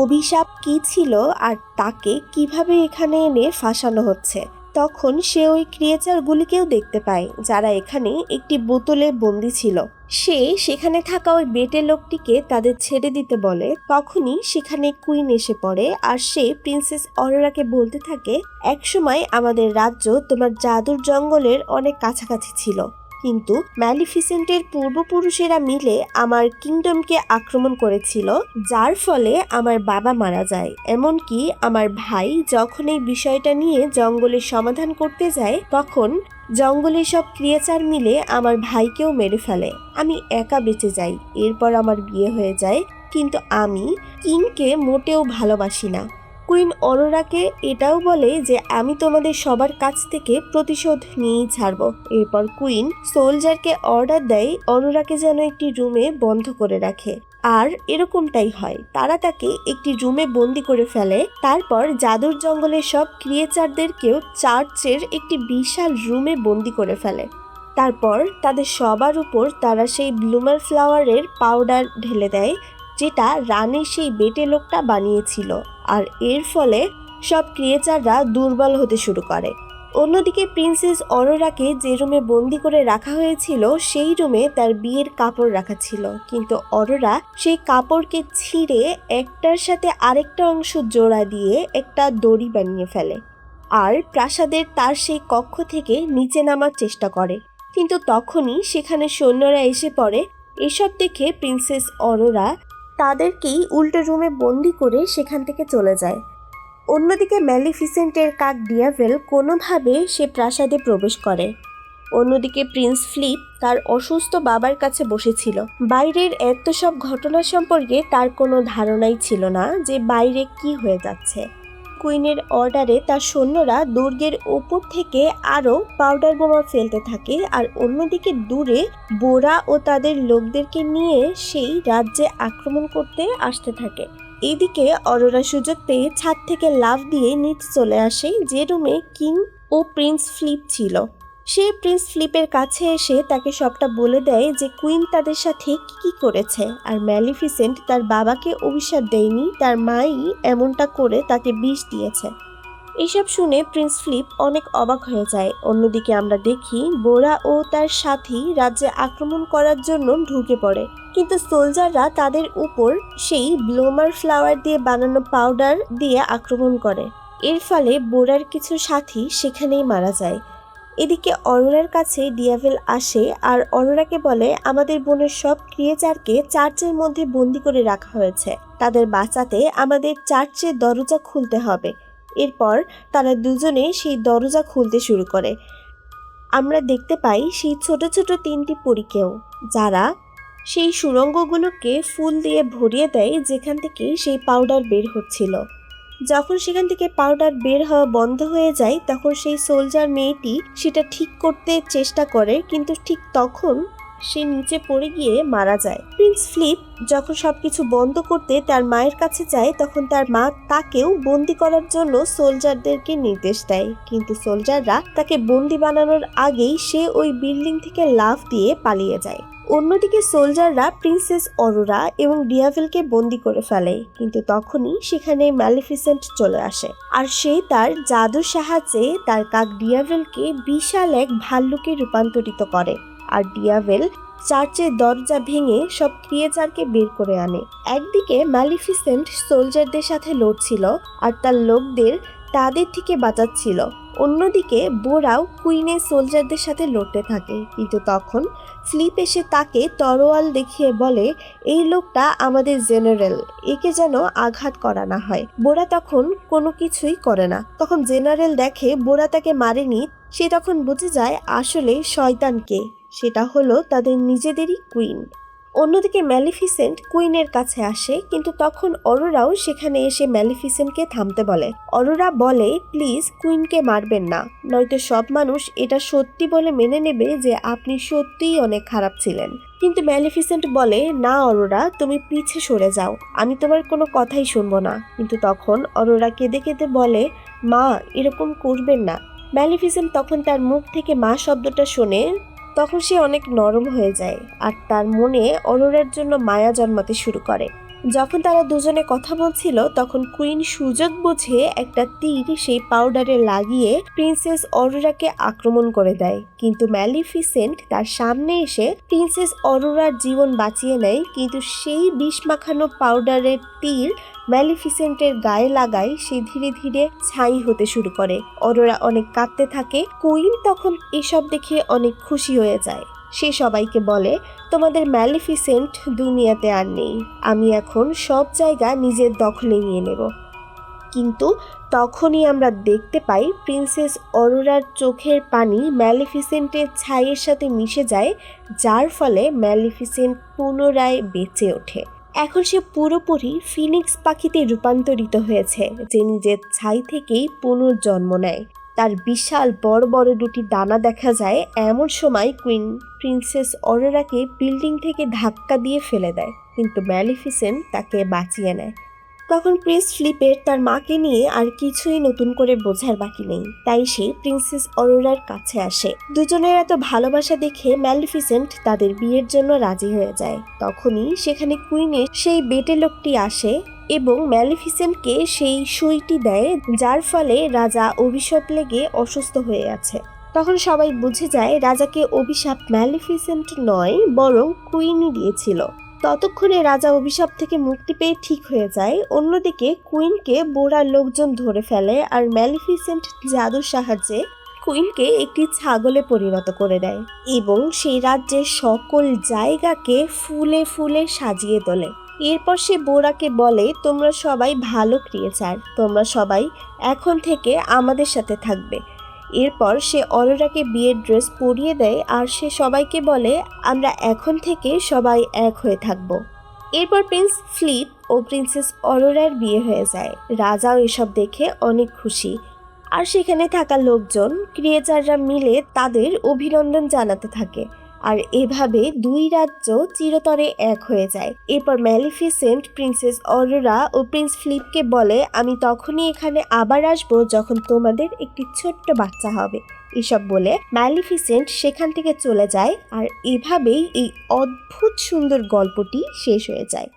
অভিশাপ কি ছিল আর তাকে কিভাবে এখানে এনে ফাঁসানো হচ্ছে। তখন সে ওই ক্রিয়েচারগুলিকেও দেখতে পায় যারা এখানে একটি বোতলে বন্দি ছিল। সে সেখানে থাকা ওই বেটে লোকটিকে তাদের ছেড়ে দিতে বলে। তখনই সেখানে কুইন এসে পড়ে আর সে প্রিন্সেস অরোরাকে বলতে থাকে, একসময় আমাদের রাজ্য তোমার জাদুর জঙ্গলের অনেক কাছাকাছি ছিল, কিন্তু ম্যালিফিসেন্টের পূর্বপুরুষেরা মিলে আমার কিংডমকে আক্রমণ করেছিল, যার ফলে আমার বাবা মারা যায়। এমনকি আমার ভাই যখন এই বিষয়টা নিয়ে জঙ্গলের সমাধান করতে যায়, তখন জঙ্গলের সব ক্রিয়েচার মিলে আমার ভাইকেও মেরে ফেলে। আমি একা বেঁচে যাই। এরপর আমার বিয়ে হয়ে যায়, কিন্তু আমি কিংকে মোটেও ভালোবাসি না। কুইন অরোরাকে এটাও বলে যে আমি তোমাদের সবার কাছ থেকে প্রতিশোধ নিয়েই ছাড়ব। এরপর কুইন সোলজারকে অর্ডার দেয় অরোরাকে যেন একটি রুমে বন্ধ করে রাখে। আর এরকমটাই হয়। তারা তাকে একটি রুমে বন্দি করে ফেলে। তারপর জাদুর জঙ্গলের সব ক্রিয়েচারদেরকেও চার্চের একটি বিশাল রুমে বন্দি করে ফেলে। তারপর তাদের সবার উপর তারা সেই ব্লুমার ফ্লাওয়ারের পাউডার ঢেলে দেয়, যেটা রানীর সেই বেটে লোকটা বানিয়েছিল। আর এর ফলে সব ক্রিয়েচাররা দুর্বল হতে শুরু করে। অন্যদিকে প্রিন্সেস অরোরাকে যে রুমে বন্দি করে রাখা হয়েছিল, সেই রুমে তার বিয়ের কাপড় রাখা ছিল, কিন্তু অরোরা সেই কাপড়কে ছিঁড়ে একটার সাথে আরেকটা অংশ জোড়া দিয়ে একটা দড়ি বানিয়ে ফেলে আর প্রাসাদের তার সেই কক্ষ থেকে নিচে নামার চেষ্টা করে। কিন্তু তখনই সেখানে সৈন্যরা এসে পড়ে। এসব দেখে প্রিন্সেস অরোরা তাদেরকেই উল্টো রুমে বন্দি করে সেখান থেকে চলে যায়। অন্যদিকে ম্যালিফিসেন্টের কাক ডিয়াভেল কোনোভাবে সে প্রাসাদে প্রবেশ করে। অন্যদিকে প্রিন্স ফ্লিপ তার অসুস্থ বাবার কাছে বসেছিল। বাইরের এত সব ঘটনা সম্পর্কে তার কোনো ধারণাই ছিল না যে বাইরে কি হয়ে যাচ্ছে। কুইনের অর্ডারে তার সৈন্যরা দুর্গের ওপর থেকে আরও পাউডার বোমা ফেলতে থাকে, আর অন্যদিকে দূরে বোরা ও তাদের লোকদেরকে নিয়ে সেই রাজ্যে আক্রমণ করতে আসতে থাকে। এদিকে অরোরা সুযোগ পেয়ে ছাদ থেকে লাফ দিয়ে নিচে চলে আসে, যে রুমে কিং ও প্রিন্স ফ্লিপ ছিল। সে প্রিন্স ফ্লিপের কাছে এসে তাকে সবটা বলে দেয় যে কুইন তাদের সাথে কি করেছে, আর ম্যালিফিসেন্ট তার বাবাকে অভিশাপ দেয়নি, তার মাই এমনটা করে তাকে বিষ দিয়েছে। এইসব শুনে প্রিন্স ফ্লিপ অনেক অবাক হয়ে যায়। অন্যদিকে আমরা দেখি বোরা ও তার সাথী রাজ্যে আক্রমণ করার জন্য ঢুকে পড়ে, কিন্তু সোলজাররা তাদের উপর সেই ব্লোমার ফ্লাওয়ার দিয়ে বানানো পাউডার দিয়ে আক্রমণ করে। এর ফলে বোরার কিছু সাথী সেখানেই মারা যায়। এদিকে অরোরার কাছে ডিয়াভেল আসে আর অরোরাকে বলে আমাদের বোনের সব ক্রিয়েচারকে চার্চের মধ্যে বন্দি করে রাখা হয়েছে, তাদের বাঁচাতে আমাদের চার্চের দরজা খুলতে হবে। এরপর তারা দুজনে সেই দরজা খুলতে শুরু করে। আমরা দেখতে পাই সেই ছোট ছোট 3টি পরীকেও, যারা সেই সুড়ঙ্গগুলোকে ফুল দিয়ে ভরিয়ে দেয় যেখান থেকে সেই পাউডার বের হচ্ছিল। যখন সেখান থেকে পাউডার বের হওয়া বন্ধ হয়ে যায়, তখন সেই সোলজার মেয়েটি সেটা ঠিক করতে চেষ্টা করে, কিন্তু ঠিক তখন সে নিচে পড়ে গিয়ে মারা যায়। প্রিন্স ফ্লিপ যখন সবকিছু বন্ধ করতে তার মায়ের কাছে যায়, তখন তার মা তাকেও বন্দি করার জন্য সোলজারদেরকে নির্দেশ দেয়, কিন্তু সোলজাররা তাকে বন্দি বানানোর আগেই সে ওই বিল্ডিং থেকে লাফ দিয়ে পালিয়ে যায়। অন্যদিকে সোলজাররা প্রিন্সেস অরোরা এবং ডিয়াভেলকে বন্দি করে ফেলে, কিন্তু তখনই সেখানে ম্যালিফিসেন্ট চলে আসে আর সে তার জাদুর সাহায্যে তার কাক ডিয়াভেলকে বিশাল এক ভাল্লুকে রূপান্তরিত করে, আর ডিয়াভেল চার্চের দরজা ভেঙে সব ক্রিয়েচারকে বের করে আনে। একদিকে ম্যালিফিসেন্ট সোলজারদের সাথে লড়ছিল আর তার লোকদের তাদের থেকে বাঁচাচ্ছিল, অন্যদিকে বোরাও কুইনের সোলজারদের সাথে লড়তে থাকে। কিন্তু তখন ফ্লিপ এসে তাকে তরোয়াল দেখিয়ে বলে এই লোকটা আমাদের জেনারেল, একে যেন আঘাত করা না হয়। বোরা তখন কোনো কিছুই করে না। তখন জেনারেল দেখে বোরা তাকে মারেনি, সে তখন বুঝে যায় আসলে শয়তানকে, সেটা হলো তাদের নিজেদেরই কুইন। অন্যদিকে ম্যালিফিসেন্ট কুইনের কাছে আসে, কিন্তু তখন অরোরাও সেখানে এসে ম্যালিফিসেন্টকে থামতে বলে। অরোরা বলে প্লিজ কুইনকে মারবেন না, নয়তো সব মানুষ এটা সত্যি বলে মেনে নেবে যে আপনি সত্যিই অনেক খারাপ ছিলেন। কিন্তু ম্যালিফিসেন্ট বলে না অরোরা, তুমি পিছে সরে যাও, আমি তোমার কোনো কথাই শুনবো না। কিন্তু তখন অরোরা কেঁদে কেঁদে বলে মা, এরকম করবেন না। ম্যালিফিসেন্ট তখন তার মুখ থেকে মা শব্দটা শোনে, তখন সে অনেক নরম হয়ে যায় আর তার মনে অরোরার জন্য মায়া জন্মাতে শুরু করে। যখন তারা দুজনে কথা বলছিল তখন কুইন সুযোগ বুঝে একটা তীর সেই পাউডারে লাগিয়ে প্রিন্সেস অরোরাকে আক্রমণ করে দেয়, কিন্তু ম্যালিফিসেন্ট তার সামনে এসে প্রিন্সেস অরোরার জীবন বাঁচিয়ে নেয়। কিন্তু সেই বিষ মাখানো পাউডারের তীর ম্যালিফিসেন্টের গায়ে লাগায় সে ধীরে ধীরে ছাই হতে শুরু করে। অরোরা অনেক কাঁদতে থাকে। কুইন তখন এসব দেখে অনেক খুশি হয়ে যায়। সে সবাইকে বলে, তোমাদের ম্যালিফিসেন্ট দুনিয়াতে আর নেই, আমি এখন সব জায়গা নিজের দখলে নিয়ে নেব। কিন্তু তখনই আমরা দেখতে পাই প্রিন্সেস অরোরার চোখের পানি ম্যালিফিসেন্টের ছাইয়ের সাথে মিশে যায়, যার ফলে ম্যালিফিসেন্ট পুনরায় বেঁচে ওঠে। এখন সে পুরোপুরি ফিনিক্স পাখিতে রূপান্তরিত হয়েছে, যে নিজের ছাই থেকেই পুনর্জন্ম নেয়। তার বিশাল বড় বড় দুটি ডানা দেখা যায়। এমন সময় কুইন প্রিন্সেস অরোরাকে বিল্ডিং থেকে ধাক্কা দিয়ে ফেলে দেয়, কিন্তু ম্যালিফিসেন্ট তাকে বাঁচিয়ে নেয়। তখন প্রিন্স ফ্লিপের তার মাকে নিয়ে আর কিছুই নতুন করে বোঝার বাকি নেই, তাই সে প্রিন্সেস অরোরার কাছে আসে। দুজনের এত ভালোবাসা দেখে ম্যালিফিসেন্ট তাদের বিয়ের জন্য রাজি হয়ে যায়। তখনই সেখানে কুইনের সেই বেটে লোকটি আসে এবং ম্যালিফিসেন্টকে সেই সুইটি দেয়, যার ফলে রাজা অভিশাপ লেগে অসুস্থ হয়ে আছে। তখন সবাই বুঝে যায় রাজাকে অভিশাপ ম্যালিফিসেন্ট নয় বরং কুইনই দিয়েছিল। ততক্ষণে রাজা অভিশাপ থেকে মুক্তি পেয়ে ঠিক হয়ে যায়। অন্যদিকে কুইনকে বোড়ার লোকজন ধরে ফেলে আর ম্যালিফিসেন্ট জাদুর সাহায্যে কুইনকে একটি ছাগলে পরিণত করে দেয় এবং সেই রাজ্যের সকল জায়গাকে ফুলে ফুলে সাজিয়ে তোলে। এরপর সে বোড়াকে বলে, তোমরা সবাই ভালো ক্রিয়েচার, তোমরা সবাই এখন থেকে আমাদের সাথে থাকবে। এরপর সে অরোরাকে বিয়ের ড্রেস পরিয়ে দেয় আর সে সবাইকে বলে, আমরা এখন থেকে সবাই এক হয়ে থাকব। এরপর প্রিন্স ফ্লিপ ও প্রিন্সেস অরোরার বিয়ে হয়ে যায়। রাজাও এসব দেখে অনেক খুশি, আর সেখানে থাকা লোকজন ক্রিয়েচাররা মিলে তাদের অভিনন্দন জানাতে থাকে। আর এভাবে দুই রাজ্য চিরতরে এক হয়ে যায়। এরপর ম্যালিফিসেন্ট প্রিন্সেস অরোরা ও প্রিন্স ফ্লিপকে বলে, আমি তখনই এখানে আবার আসবো যখন তোমাদের একটি ছোট্ট বাচ্চা হবে। এসব বলে ম্যালিফিসেন্ট সেখান থেকে চলে যায়। আর এভাবেই এই অদ্ভুত সুন্দর গল্পটি শেষ হয়ে যায়।